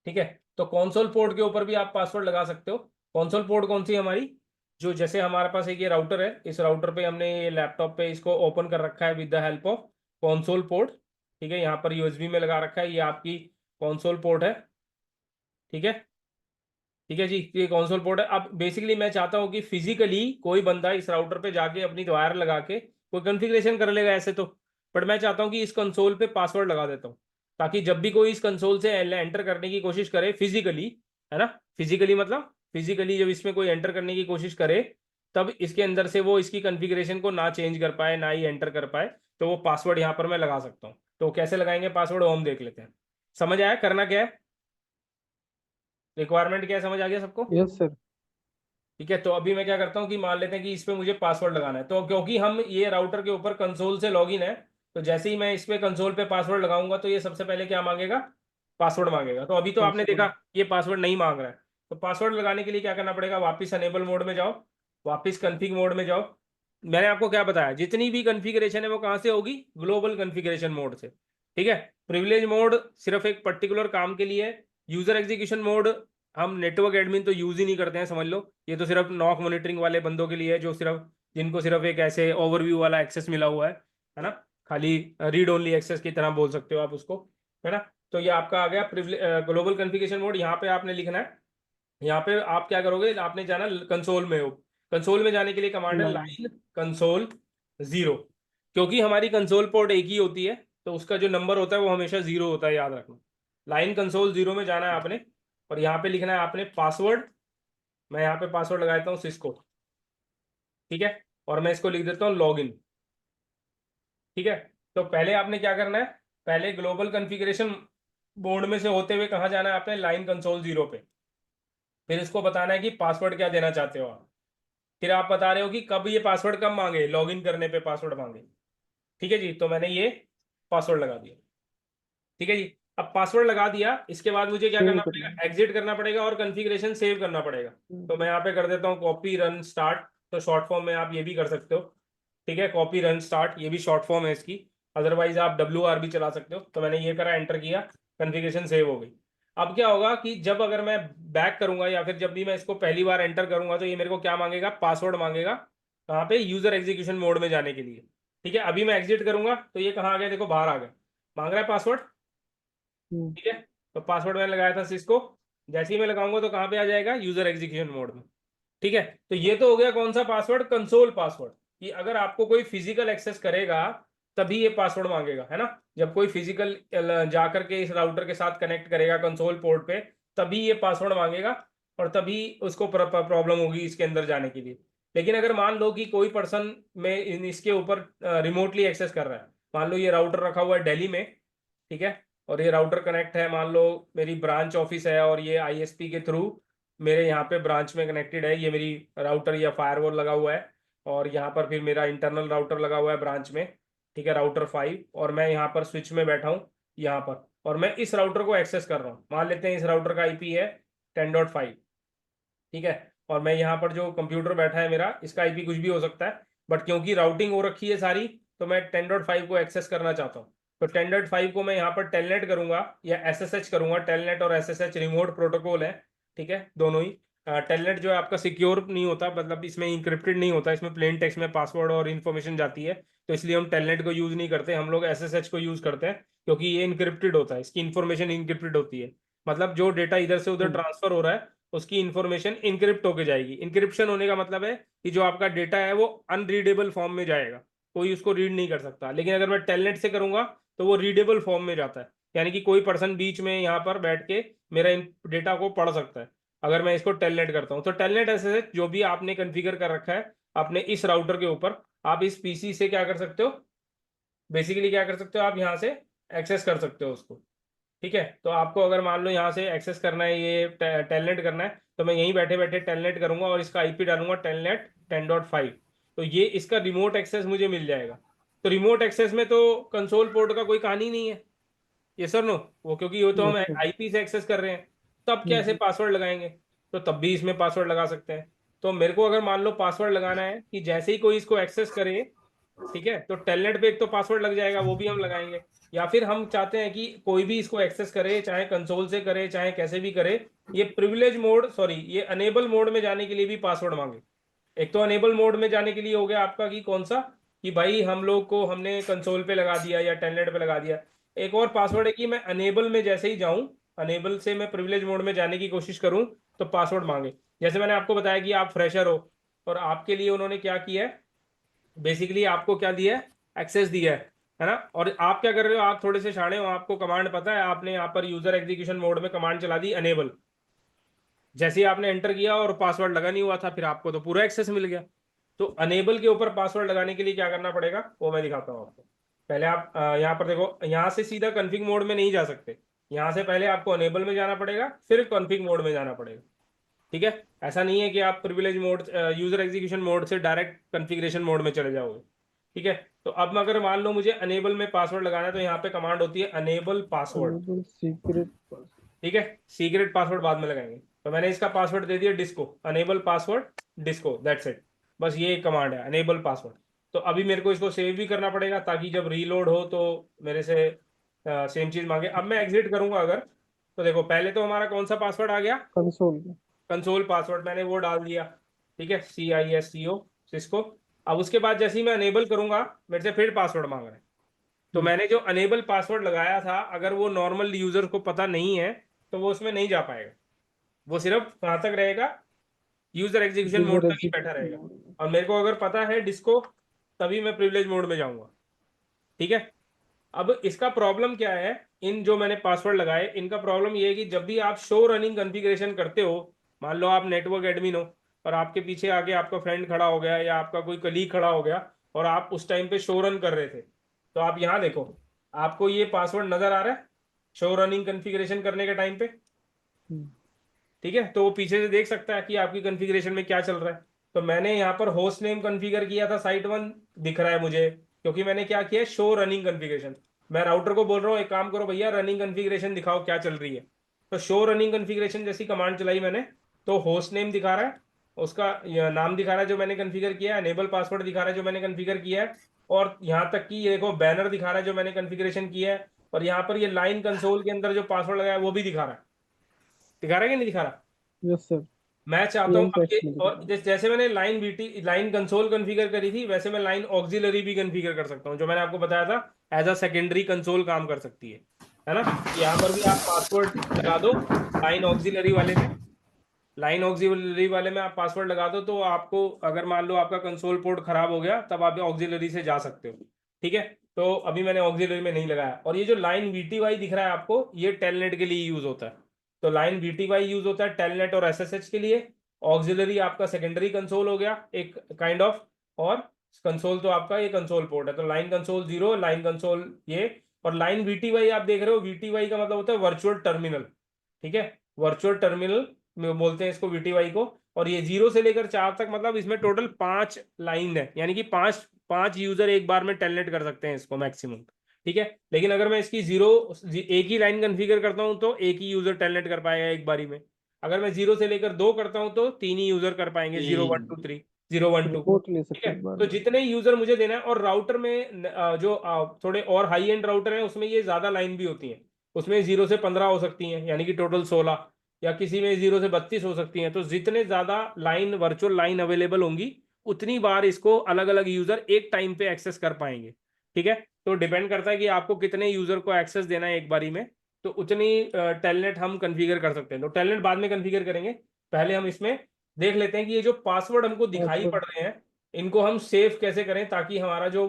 ठीक है। तो कंसोल पोर्ट के ऊपर भी आप पासवर्ड लगा सकते हो। कंसोल पोर्ट कौन सी है हमारी, जो जैसे हमारे पास एक ये राउटर है, इस राउटर पे हमने ये लैपटॉप पे इसको ओपन कर रखा है with the help of console port, ठीक है। यहाँ पर यूएसबी में लगा रखा है, ये आपकी कंसोल पोर्ट है, ठीक है। ठीक है जी, ये कंसोल पोर्ट है। अब बेसिकली मैं चाहता हूँ कि फिजिकली कोई बंदा इस राउटर पे जाके अपनी वायर लगा के कोई कॉन्फ़िगरेशन कर लेगा ऐसे तो, बट मैं चाहता हूँ कि इस कंसोल पे पासवर्ड लगा देता हूँ, ताकि जब भी कोई इस कंसोल से एंटर करने की कोशिश करे फिजिकली, है ना, फिजिकली मतलब फिजिकली जब इसमें कोई एंटर करने की कोशिश करे, तब इसके अंदर से वो इसकी कॉन्फ़िगरेशन को ना चेंज कर पाए, ना ही एंटर कर पाए। तो वो पासवर्ड यहाँ पर मैं लगा सकता हूँ। तो कैसे लगाएंगे पासवर्ड, वो हम देख लेते हैं। समझ आया करना क्या है, रिक्वायरमेंट क्या है, समझ आ गया सबको? Yes sir. ठीक है। तो अभी मैं क्या करता हूँ कि मान लेते हैं कि इस पे मुझे पासवर्ड लगाना है, तो क्योंकि हम ये राउटर के ऊपर कंसोल से लॉगिन है, तो जैसे ही मैं इस पे कंसोल पे पासवर्ड लगाऊंगा तो ये सबसे पहले क्या मांगेगा, पासवर्ड मांगेगा। तो अभी तो आपने पासवर्ड। देखा ये पासवर्ड नहीं मांग रहा है। तो पासवर्ड लगाने के लिए क्या करना पड़ेगा, वापस अनेबल मोड में जाओ, वापस कन्फिग मोड में जाओ। मैंने आपको क्या बताया, जितनी भी कन्फिगरेशन है वो कहाँ से होगी, ग्लोबल कन्फिगरेशन मोड से, ठीक है। प्रिविलेज मोड सिर्फ एक पर्टिकुलर काम के लिए है। यूजर एग्जीक्यूशन मोड हम नेटवर्क एडमिन तो यूज ही नहीं करते हैं, समझ लो। ये तो सिर्फ नॉक मॉनिटरिंग वाले बंदों के लिए है, जो सिर्फ जिनको सिर्फ एक ऐसे ओवरव्यू वाला एक्सेस मिला हुआ है ना, खाली रीड ओनली एक्सेस की तरह बोल सकते हो आप उसको, है ना। तो ये आपका आ गया ग्लोबल कॉन्फ़िगरेशन मोड। यहाँ पे आपने लिखना है, यहाँ पे आप क्या करोगे, आपने जाना कंसोल में हो। कंसोल में जाने के लिए कमांड है लाइन। लाइन कंसोल 0, क्योंकि हमारी कंसोल पोर्ट एक ही होती है, तो उसका जो नंबर होता है वो हमेशा 0 होता है, याद रखना। लाइन कंसोल 0 में जाना है आपने, और यहाँ पे लिखना है आपने पासवर्ड। मैं यहाँ पे पासवर्ड लगाता हूँ सिस्को, ठीक है, और मैं इसको लिख देता हूँ लॉगिन, ठीक है। तो पहले आपने क्या करना है, पहले ग्लोबल कॉन्फ़िगरेशन बोर्ड में से होते हुए कहाँ जाना है आपने, लाइन कंसोल 0 पे। फिर इसको बताना है कि पासवर्ड क्या देना चाहते हो आप। फिर आप बता रहे हो कि कब ये पासवर्ड कब मांगे, लॉगिन करने पे पासवर्ड मांगे, ठीक है जी। तो मैंने ये पासवर्ड लगा दिया, ठीक है जी। अब पासवर्ड लगा दिया, इसके बाद मुझे क्या सेव करना करना पड़ेगा, एग्जिट करना पड़ेगा और कॉन्फ़िगरेशन सेव करना पड़ेगा। है। तो मैं यहाँ पे कर देता हूँ कॉपी रन स्टार्ट, तो शॉर्ट फॉर्म में आप ये भी कर सकते हो, ठीक है। कॉपी रन स्टार्ट ये भी शॉर्ट फॉर्म है इसकी, अदरवाइज आप WR भी चला सकते हो। तो मैंने ये करा, एंटर किया, कॉन्फ़िगरेशन सेव हो गई। अब क्या होगा कि जब अगर मैं बैक करूंगा या फिर जब भी मैं इसको पहली बार एंटर करूंगा, तो ये मेरे को क्या मांगेगा, पासवर्ड मांगेगा, कहाँ पे, यूजर एग्जीक्यूशन मोड में जाने के लिए, ठीक है। अभी मैं एग्जिट करूंगा तो ये कहाँ आ गया, देखो बाहर आ गया, मांग रहा है पासवर्ड, हम्म। ठीक है। तो पासवर्ड मैंने लगाया था सिस्को, जैसे ही मैं लगाऊंगा तो कहाँ पे आ जाएगा, यूजर एग्जीक्यूशन मोड में, ठीक है। तो ये तो हो गया कौन सा पासवर्ड, कंसोल पासवर्ड, कि अगर आपको कोई फिजिकल एक्सेस करेगा तभी ये पासवर्ड मांगेगा, है ना। जब कोई फिजिकल जाकर के इस राउटर के साथ कनेक्ट करेगा कंसोल पोर्ट पे, तभी ये पासवर्ड मांगेगा, और तभी उसको प्रॉब्लम होगी इसके अंदर जाने के लिए। लेकिन अगर मान लो कि कोई पर्सन में इसके ऊपर रिमोटली एक्सेस कर रहा है, मान लो ये राउटर रखा हुआ है दिल्ली में, ठीक है, और ये राउटर कनेक्ट है, मान लो मेरी ब्रांच ऑफिस है, और ये ISP के थ्रू मेरे यहाँ पे ब्रांच में कनेक्टेड है, ये मेरी राउटर या फायरवॉल लगा हुआ है, और यहाँ पर फिर मेरा इंटरनल राउटर लगा हुआ है ब्रांच में, ठीक है, राउटर 5, और मैं यहाँ पर स्विच में बैठा हूँ यहाँ पर, और मैं इस राउटर को एक्सेस कर रहा हूँ। मान लेते हैं इस राउटर का IP है 10.5, ठीक है, और मैं यहाँ पर जो कंप्यूटर बैठा है मेरा, इसका IP कुछ भी हो सकता है, बट क्योंकि राउटिंग हो रखी है सारी, तो मैं 10.5 को एक्सेस करना चाहता हूँ। तो 10.5 को मैं यहाँ पर टेलनेट करूंगा या SSH करूंगा। टेलनेट और SSH रिमोट प्रोटोकॉल है, ठीक है, दोनों ही। टेलनेट जो है आपका सिक्योर नहीं होता, मतलब इसमें इंक्रिप्टेड नहीं होता, इसमें प्लेन टेक्स्ट में पासवर्ड और इन्फॉर्मेशन जाती है, तो इसलिए हम टेलनेट को यूज नहीं करते, हम लोग SSH को यूज करते हैं, क्योंकि ये इंक्रिप्टेड होता है, इसकी इन्फॉर्मेशन इंक्रिप्टेड होती है, मतलब जो डेटा इधर से उधर ट्रांसफर हो रहा है उसकी इन्फॉर्मेशन इनक्रिप्ट होके जाएगी। इनक्रिप्शन होने का मतलब है कि जो आपका डेटा है वो अनरीडेबल फॉर्म में जाएगा, कोई उसको रीड नहीं कर सकता। लेकिन अगर मैं टेलनेट से करूंगा तो वो रीडेबल फॉर्म में जाता है, यानी कि कोई पर्सन बीच में यहाँ पर बैठ के मेरा इन डेटा को पढ़ सकता है, अगर मैं इसको टेलनेट करता हूँ। तो टेलनेट ऐसे जो भी आपने कन्फिगर कर रखा है अपने इस राउटर के ऊपर, आप इस PC से क्या कर सकते हो, बेसिकली क्या कर सकते हो, आप यहाँ से एक्सेस कर सकते हो उसको, ठीक है। तो आपको अगर मान लो यहाँ से एक्सेस करना है, ये टेलनेट करना है, तो मैं यहीं बैठे बैठे टेलनेट करूंगा और इसका IP डालूंगा टेलनेट 10.5, तो ये इसका रिमोट एक्सेस मुझे मिल जाएगा। तो रिमोट एक्सेस में तो कंसोल पोर्ट का कोई कहानी नहीं है, ये सर नो, वो क्योंकि वो तो हम यस सर। IP से एक्सेस कर रहे हैं, तब कैसे पासवर्ड लगाएंगे, तो तब भी इसमें पासवर्ड लगा सकते हैं। तो मेरे को अगर मान लो पासवर्ड लगाना है कि जैसे ही कोई इसको एक्सेस करे ठीक है, तो टेलनेट पे एक तो पासवर्ड लग जाएगा, वो भी हम लगाएंगे। या फिर हम चाहते हैं कि कोई भी इसको एक्सेस करे, चाहे कंसोल से करे चाहे कैसे भी करे, ये प्रिविलेज मोड सॉरी ये अनेबल मोड में जाने के लिए भी पासवर्ड मांगे। एक तो अनेबल मोड में जाने के लिए हो गया आपका कि कौन सा, कि भाई हम लोग को हमने कंसोल पे लगा दिया या टेलनेट पे लगा दिया। एक और पासवर्ड है कि मैं अनेबल में जैसे ही जाऊं, अनेबल से मैं प्रिविलेज मोड में जाने की कोशिश करूं तो पासवर्ड मांगे। जैसे मैंने आपको बताया कि आप फ्रेशर हो और आपके लिए उन्होंने क्या किया है, बेसिकली आपको क्या दिया है, एक्सेस दिया है ना। और आप क्या कर रहे हो, आप थोड़े से शाणे हो, आपको कमांड पता है, आपने यहाँ पर यूजर एग्जीक्यूशन मोड में कमांड चला दी अनेबल। जैसे ही आपने एंटर किया और पासवर्ड लगा नहीं हुआ था, फिर आपको तो पूरा एक्सेस मिल गया। तो अनेबल के ऊपर पासवर्ड लगाने के लिए क्या करना पड़ेगा वो मैं दिखाता हूँ आपको। पहले आप यहाँ पर देखो, यहाँ से सीधा कॉन्फ़िग मोड में नहीं जा सकते, यहाँ से पहले आपको अनेबल में जाना पड़ेगा, फिर कॉन्फ़िग मोड में जाना पड़ेगा। ठीक है, ऐसा नहीं है कि आप privilege mode user execution mode से डायरेक्ट कॉन्फ़िगरेशन मोड में चले जाओगे। ठीक है, तो अब अगर मान लो मुझे अनेबल में पासवर्ड लगाना है तो यहाँ पे कमांड होती है enable password. enable secret password. ठीक है, सीक्रेट पासवर्ड बाद में लगाएंगे। तो मैंने इसका पासवर्ड दे दिया disco, enable password disco, that's it. बस ये एक कमांड है अनेबल पासवर्ड। तो अभी मेरे को इसको सेव भी करना पड़ेगा ताकि जब रीलोड हो तो मेरे से सेम चीज मांगे। अब मैं एग्जिट करूंगा अगर, तो देखो पहले तो हमारा कौन सा पासवर्ड आ गया, console. कंसोल पासवर्ड, मैंने वो डाल दिया। ठीक है, CISCO सिस्को। अब उसके बाद जैसे ही मैं अनेबल करूंगा मेरे से फिर पासवर्ड मांग रहे हैं। तो मैंने जो अनेबल पासवर्ड लगाया था, अगर वो नॉर्मल यूजर को पता नहीं है तो वो उसमें नहीं जा पाएगा, वो सिर्फ कहाँ तक रहेगा, यूजर एग्जीक्यूशन User मोड तक ही बैठा execution रहेगा। mode. और मेरे को अगर पता है डिस्को, तभी मैं प्रिविलेज मोड में जाऊंगा। ठीक है, अब इसका प्रॉब्लम क्या है, इन जो मैंने पासवर्ड लगाए इनका प्रॉब्लम ये है कि जब भी आप शो रनिंग कॉन्फ़िगरेशन करते हो, मान लो आप नेटवर्क एडमिन हो और आपके पीछे आगे आपका फ्रेंड खड़ा हो गया या आपका कोई कलीग खड़ा हो गया और आप उस टाइम पे शो रन कर रहे थे, तो आप यहाँ देखो, आपको ये पासवर्ड नजर आ रहा है शो रनिंग कॉन्फ़िगरेशन करने के टाइम पे। ठीक है, तो वो पीछे से देख सकता है कि आपकी कॉन्फ़िगरेशन में क्या चल रहा है। तो मैंने यहाँ पर होस्ट नेम कॉन्फ़िगर किया था site1, दिख रहा है मुझे, क्योंकि मैंने क्या किया, शो रनिंग कॉन्फ़िगरेशन। मैं राउटर को बोल रहा हूँ एक काम करो भैया, रनिंग कॉन्फ़िगरेशन दिखाओ क्या चल रही है। तो शो रनिंग कॉन्फ़िगरेशन जैसी कमांड चलाई मैंने, तो होस्ट नेम दिखा रहा है, उसका नाम दिखा रहा है जो मैंने कॉन्फ़िगर किया है, अनेबल पासवर्ड दिखा रहा है जो मैंने कॉन्फ़िगर किया है, और यहाँ तक कि ये देखो बैनर दिखा रहा है जो मैंने कॉन्फ़िगरेशन किया है, और यहाँ पर ये लाइन कंसोल के अंदर जो पासवर्ड लगाया है वो भी दिखा रहा है। दिखा रहा है कि नहीं दिखा रहा। Yes sir. मैं चाहता हूँ Plain अब ये, text में और दिखा जैसे मैंने लाइन कंसोल कॉन्फ़िगर करी थी, वैसे मैं लाइन ऑक्सिलरी भी कॉन्फ़िगर कर सकता हूँ, जो मैंने आपको बताया था एज अ सेकेंडरी कंसोल काम कर सकती है ना। यहाँ पर भी आप पासवर्ड लगा दो लाइन ऑक्सिलरी वाले में, लाइन ऑक्सिलरी वाले में आप पासवर्ड लगा दो, तो आपको अगर मान लो आपका कंसोल पोर्ट खराब हो गया तब आप ऑक्सिलरी से जा सकते हो। ठीक है, तो अभी मैंने ऑक्सिलरी में नहीं लगाया। और ये जो लाइन VTY दिख रहा है आपको, ये टेलनेट के लिए यूज होता है। तो लाइन VTY यूज होता है टेलनेट और SSH के लिए। ऑक्सिलरी आपका सेकेंडरी कंसोल हो गया एक काइंड ऑफ, और कंसोल तो आपका ये कंसोल पोर्ट है। तो लाइन कंसोल 0, लाइन कंसोल ये, और लाइन VTY आप देख रहे हो, VTY का मतलब होता है वर्चुअल टर्मिनल। ठीक है, वर्चुअल टर्मिनल बोलते हैं इसको VTY को। और ये 0 से लेकर 4 तक, मतलब इसमें टोटल 5 लाइन है, यानी कि पांच यूजर एक बार में टेलनेट कर सकते हैं इसको मैक्सिमम। ठीक है, लेकिन अगर मैं इसकी एक ही लाइन कॉन्फ़िगर करता हूं तो एक ही यूजर टेलनेट कर पाएगा एक बारी में। अगर मैं 0 से लेकर 2 करता हूं तो 3 ही यूजर कर पाएंगे, 0 1 2 3 0 1 2। रिपोर्ट ले ठीक सकते है, हैं एक बार तो में. जितने यूजर मुझे देना है, और राउटर में जो थोड़े और हाई एंड राउटर है उसमें ये ज्यादा लाइन भी होती है, उसमें 0 से 15 हो सकती हैं, यानी कि टोटल 16, या किसी में 0 से 32 हो सकती हैं। तो जितने ज्यादा लाइन वर्चुअल लाइन अवेलेबल होंगी उतनी बार इसको अलग अलग यूजर एक टाइम पे एक्सेस कर पाएंगे। ठीक है, तो डिपेंड करता है कि आपको कितने यूजर को एक्सेस देना है एक बारी में, तो उतनी टेलनेट हम कन्फिगर कर सकते हैं। तो टेलनेट बाद में कन्फिगर करेंगे, पहले हम इसमें देख लेते हैं कि ये जो पासवर्ड हमको दिखाई Password. पड़ रहे हैं इनको हम सेव कैसे करें, ताकि हमारा जो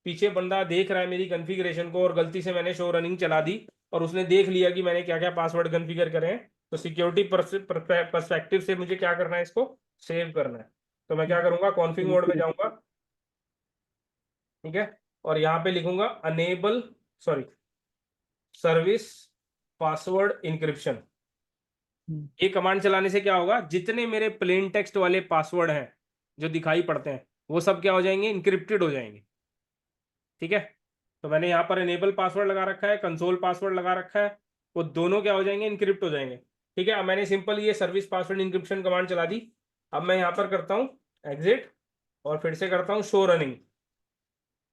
पीछे बंदा देख रहा है मेरी कॉन्फ़िगरेशन को और गलती से मैंने शो रनिंग चला दी और उसने देख लिया कि मैंने क्या क्या पासवर्ड कॉन्फ़िगर करे हैं, तो सिक्योरिटी पर्सपेक्टिव से मुझे क्या करना है, इसको सेव करना है। तो मैं क्या करूंगा, कॉन्फ़िग मोड में Encrypt. जाऊंगा। ठीक है, और यहाँ पे लिखूंगा enable sorry service password encryption. ये कमांड चलाने से क्या होगा, जितने मेरे प्लेन टेक्स्ट वाले पासवर्ड हैं जो दिखाई पड़ते हैं वो सब क्या हो जाएंगे, इंक्रिप्टेड हो जाएंगे। ठीक है, तो मैंने यहाँ पर इनेबल पासवर्ड लगा रखा है, कंसोल पासवर्ड लगा रखा है, वो दोनों क्या हो जाएंगे, इंक्रिप्ट हो जाएंगे। ठीक है, अब मैंने सिंपल ये सर्विस पासवर्ड इंक्रिप्शन कमांड चला दी। अब मैं यहाँ पर करता हूँ एग्जिट और फिर से करता हूँ शो रनिंग।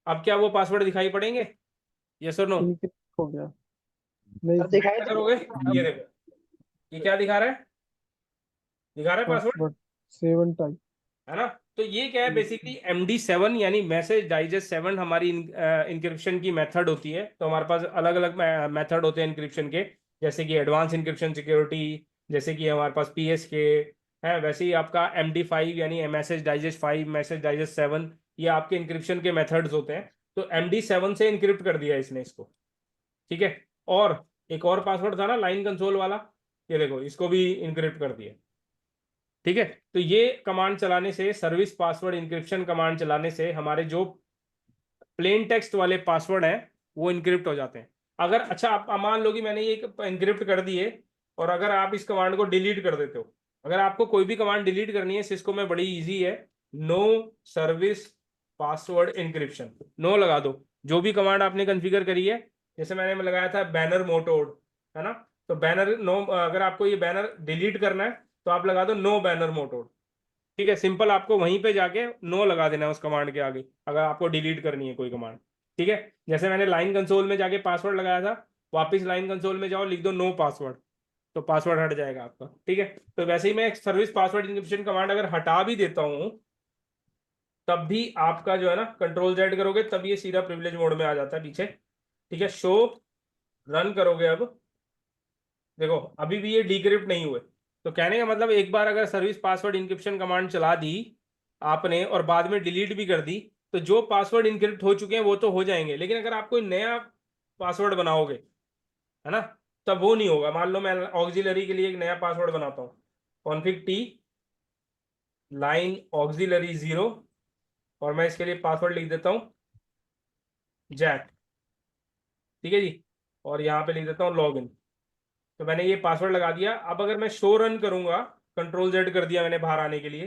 अब क्या वो पासवर्ड दिखाई पड़ेंगे? यस और नो? इनक्रिप्ट हो गया। नहीं सर दिखाई क्या तो करोगे? ये देखो, ये क्या दिखा रहा है? दिखा रहा है पासवर्ड, पासवर्ड 7 टाइप। है ना? तो ये क्या है बेसिकली MD7 यानी मैसेज डाइजेस्ट 7 हमारी इंक्रिप्शन की मेथड होती है। तो हमारे पास अलग अलग मेथड होते हैं इंक्रिप्शन के, जैसे कि एडवांस इंक्रिप्शन सिक्योरिटी, जैसे कि हमारे पास PSK है, वैसे ही आपका MD5 यानी मैसेज डाइजेस्ट 5, मैसेज डाइजेस्ट 7, ये आपके इंक्रिप्शन के मेथड्स होते हैं। तो MD7 से इंक्रिप्ट कर दिया इसने इसको, ठीक है। और एक और पासवर्ड था ना लाइन कंसोल वाला, ये देखो इसको भी इंक्रिप्ट कर दिया, ठीक है। तो ये कमांड चलाने से, सर्विस पासवर्ड इंक्रिप्शन कमांड चलाने से हमारे जो प्लेन टेक्स्ट वाले पासवर्ड हैं वो इंक्रिप्ट हो जाते हैं। अगर अच्छा आप मान लो कि मैंने ये इंक्रिप्ट कर दिए, और अगर आप इस कमांड को डिलीट कर देते हो, अगर आपको कोई भी कमांड डिलीट करनी है सिस्को में, बड़ी इजी है, no service password encryption, no लगा दो। जो भी कमांड आपने कॉन्फ़िगर करी है, जैसे मैंने लगाया था बैनर मोटोड, है ना, तो बैनर नो, अगर आपको ये बैनर डिलीट करना है तो आप लगा दो नो बैनर मोटोड, ठीक है। सिंपल आपको वहीं पे जाके नो लगा देना है उस कमांड के आगे, अगर आपको डिलीट करनी है कोई कमांड, ठीक है। जैसे मैंने लाइन कंसोल में जाके पासवर्ड लगाया था, वापस लाइन कंसोल में जाओ, लिख दो नो पासवर्ड, तो पासवर्ड हट जाएगा आपका, ठीक है। तो वैसे ही मैं सर्विस पासवर्ड इंक्रिप्शन कमांड अगर हटा भी देता हूं, तब भी आपका जो है ना, Ctrl Z करोगे तब ये सीधा प्रिविलेज मोड में आ जाता है पीछे, ठीक है। शो रन करोगे, अब देखो अभी भी ये डिक्रिप्ट नहीं हुए। तो कहने का मतलब, एक बार अगर सर्विस पासवर्ड इंक्रिप्शन कमांड चला दी आपने और बाद में डिलीट भी कर दी, तो जो पासवर्ड इंक्रिप्ट हो चुके हैं वो तो हो जाएंगे, लेकिन अगर आप कोई नया पासवर्ड बनाओगे, है ना, तब वो नहीं होगा। मान लो मैं ऑक्सिलरी के लिए एक नया पासवर्ड बनाता हूँ, config t लाइन ऑक्सिलरी 0, और मैं इसके लिए पासवर्ड लिख देता हूँ जैक, ठीक है जी, और यहाँ पे लिख देता हूँ लॉगिन। तो मैंने ये पासवर्ड लगा दिया। अब अगर मैं शो रन करूंगा, Ctrl Z कर दिया मैंने बाहर आने के लिए,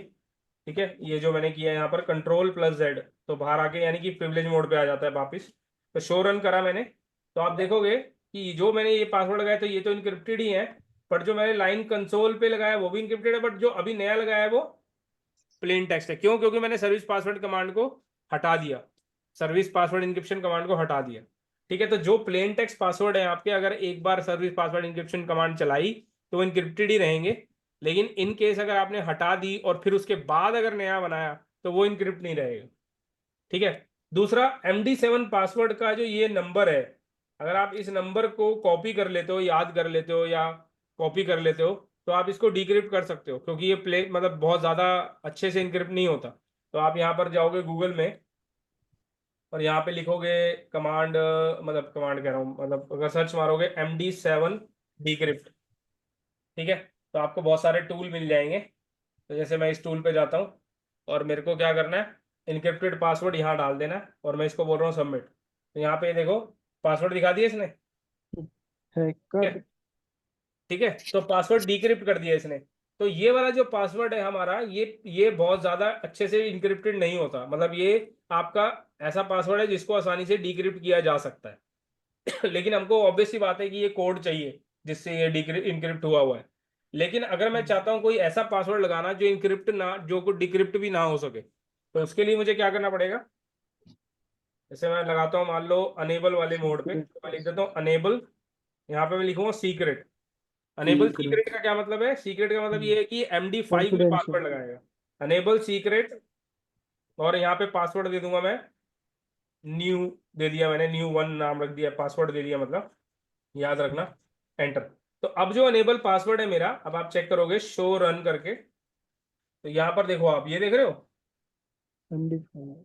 ठीक है, ये जो मैंने किया यहाँ पर Ctrl+Z, तो बाहर आके यानी कि प्रिविलेज मोड पे आ जाता है वापिस। तो शो रन करा मैंने, तो आप देखोगे कि जो मैंने ये पासवर्ड लगाया, तो ये तो इनक्रिप्टेड ही है, पर जो मैंने लाइन कंसोल पे लगाया वो भी इनक्रिप्टेड है, बट जो अभी नया लगाया है वो प्लेन टेक्स्ट है। क्यों? क्योंकि मैंने सर्विस पासवर्ड कमांड को हटा दिया, सर्विस पासवर्ड इंक्रिप्शन कमांड को हटा दिया, ठीक है। तो जो प्लेन टेक्स्ट पासवर्ड है आपके, अगर एक बार सर्विस पासवर्ड इंक्रिप्शन कमांड चलाई तो वो इंक्रिप्टेड ही रहेंगे, लेकिन इन केस अगर आपने हटा दी और फिर उसके बाद अगर नया बनाया तो वो इंक्रिप्ट नहीं रहेगा, ठीक है। दूसरा, MD7 पासवर्ड का जो ये नंबर है, अगर आप इस नंबर को कॉपी कर लेते हो, याद कर लेते हो या कॉपी कर लेते हो, तो आप इसको डिक्रिप्ट कर सकते हो, क्योंकि ये मतलब बहुत ज़्यादा अच्छे से इंक्रिप्ट नहीं होता। तो आप यहाँ पर जाओगे गूगल में और यहाँ पे लिखोगे कमांड, मतलब कमांड कह रहा हूँ, मतलब अगर सर्च मारोगे MD7 डिक्रिप्ट, ठीक है, तो आपको बहुत सारे टूल मिल जाएंगे। तो जैसे मैं इस टूल पे जाता हूँ और मेरे को क्या करना है, इनक्रिप्टेड पासवर्ड यहाँ डाल देना है, और मैं इसको बोल रहा हूँ सबमिट। तो यहाँ पे देखो पासवर्ड दिखा दिया इसने, हैकर। ठीक है। तो पासवर्ड डिक्रिप्ट कर दिया इसने। तो ये वाला जो पासवर्ड है हमारा, ये बहुत ज्यादा अच्छे से इंक्रिप्टेड नहीं होता, मतलब ये आपका ऐसा पासवर्ड है जिसको आसानी से डिक्रिप्ट किया जा सकता है लेकिन हमको ऑब्वियस सी बात है कि ये कोड चाहिए जिससे ये इंक्रिप्ट हुआ हुआ है। लेकिन अगर मैं चाहता हूँ कोई ऐसा पासवर्ड लगाना जो इंक्रिप्ट ना, जो को डिक्रिप्ट भी ना हो सके, तो उसके लिए मुझे क्या करना पड़ेगा? जैसे मैं लगाता हूँ मान लो अनेबल वाले मोड पे, तो मैं लिख देता हूँ अनेबल, यहाँ पे मैं लिखूंगा सीक्रेट। अनेबल सीक्रेट का क्या मतलब है? सीक्रेट का मतलब ये है कि MD5 में पासवर्ड लगाएगा, अनेबल सीक्रेट, और यहाँ पे पासवर्ड दे दूंगा मैं न्यू, दे दिया मैंने new1 नाम रख दिया, पासवर्ड दे दिया, मतलब याद रखना, एंटर। तो अब जो अनेबल पासवर्ड है मेरा, अब आप चेक करोगे शो रन करके, तो यहाँ पर देखो, आप ये देख रहे हो MD5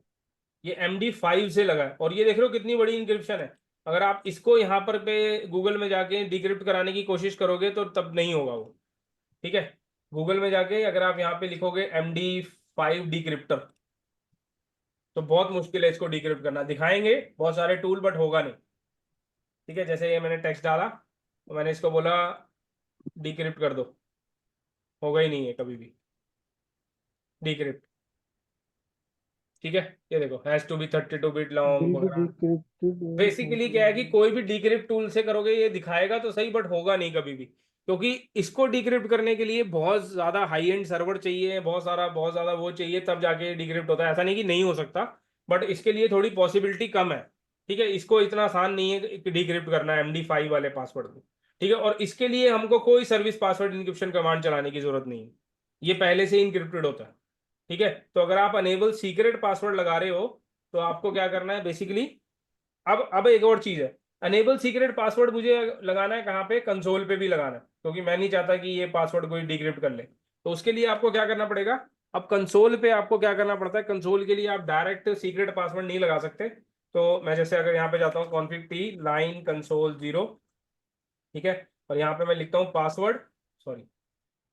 ये MD5 से लगा है, और ये देख रहे हो कितनी बड़ी इंक्रिप्शन है। अगर आप इसको यहाँ पर पे गूगल में जाके डिक्रिप्ट कराने की कोशिश करोगे तो तब नहीं होगा वो, ठीक है। गूगल में जाके अगर आप यहाँ पे लिखोगे MD5 डिक्रिप्टर, तो बहुत मुश्किल है इसको डिक्रिप्ट करना। दिखाएंगे बहुत सारे टूल, बट होगा नहीं, ठीक है। जैसे ये मैंने टेक्स्ट डाला तो मैंने इसको बोला डिक्रिप्ट कर दो, होगा ही नहीं है कभी भी डिक्रिप्ट, ठीक है। ये देखो has to be 32 bit long वगैरह। बेसिकली क्या है कि कोई भी डिक्रिप्ट टूल से करोगे ये दिखाएगा तो सही, बट होगा नहीं कभी भी, क्योंकि इसको डिक्रिप्ट करने के लिए बहुत ज्यादा हाई एंड सर्वर चाहिए, बहुत ज्यादा वो चाहिए, तब जाके डिक्रिप्ट होता है। ऐसा नहीं कि नहीं हो सकता, बट इसके लिए थोड़ी पॉसिबिलिटी कम है। ठीक है, इसको इतना आसान नहीं है कि डिक्रिप्ट करना है MD5 वाले पासवर्ड को। ठीक है, और इसके लिए हमको कोई सर्विस पासवर्ड इंक्रिप्शन कमांड चलाने की जरूरत नहीं है, ये पहले से ही इंक्रिप्टेड होता है। ठीक है, तो अगर आप अनेबल सीक्रेट पासवर्ड लगा रहे हो तो आपको क्या करना है बेसिकली, अब एक और चीज है, अनेबल सीक्रेट पासवर्ड मुझे लगाना है कहाँ पे, कंसोल पे भी लगाना है, क्योंकि मैं नहीं चाहता कि ये पासवर्ड कोई डिक्रिप्ट कर ले। तो उसके लिए आपको क्या करना पड़ेगा, अब कंसोल पे आपको क्या करना पड़ता है, कंसोल के लिए आप डायरेक्ट सीक्रेट पासवर्ड नहीं लगा सकते। तो मैं जैसे अगर यहाँ पे जाता हूँ कॉन्फिग टी लाइन कंसोल 0, ठीक है, और यहाँ पे मैं लिखता हूँ password, sorry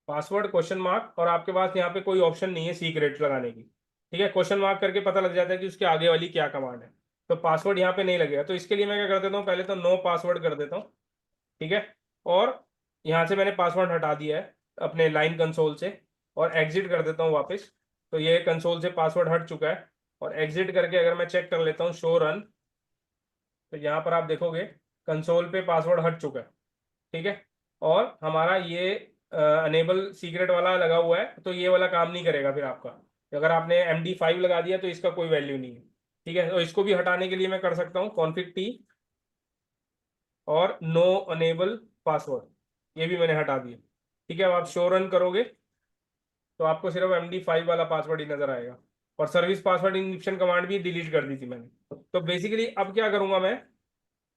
password question mark, और आपके पास यहाँ पे कोई ऑप्शन नहीं है सीक्रेट लगाने की। ठीक है, क्वेश्चन मार्क करके पता लग जाता है कि उसके आगे वाली क्या कमांड है। तो पासवर्ड यहाँ पे नहीं लगेगा, तो इसके लिए मैं क्या कर देता हूँ, पहले तो नो पासवर्ड कर देता हूँ। ठीक है, और यहाँ से मैंने पासवर्ड हटा दिया है अपने लाइन कंसोल से, और एग्जिट कर देता हूँ वापस। तो ये कंसोल से पासवर्ड हट चुका है, और एग्जिट करके अगर मैं चेक कर लेता हूँ शो रन, तो यहाँ पर आप देखोगे कंसोल पे पासवर्ड हट चुका है। ठीक है, और हमारा ये अनेबल सीक्रेट वाला लगा हुआ है, तो ये वाला काम नहीं करेगा फिर आपका। अगर आपने MD5 लगा दिया तो इसका कोई वैल्यू नहीं है। ठीक है, तो इसको भी हटाने के लिए मैं कर सकता हूँ कॉन्फिग टी और नो अनेबल पासवर्ड, ये भी मैंने हटा दिया। ठीक है, अब आप शो रन करोगे तो आपको सिर्फ MD5 वाला पासवर्ड ही नजर आएगा, और सर्विस पासवर्ड इंक्रिप्शन कमांड भी डिलीट कर दी थी मैंने। तो बेसिकली अब क्या करूंगा मैं,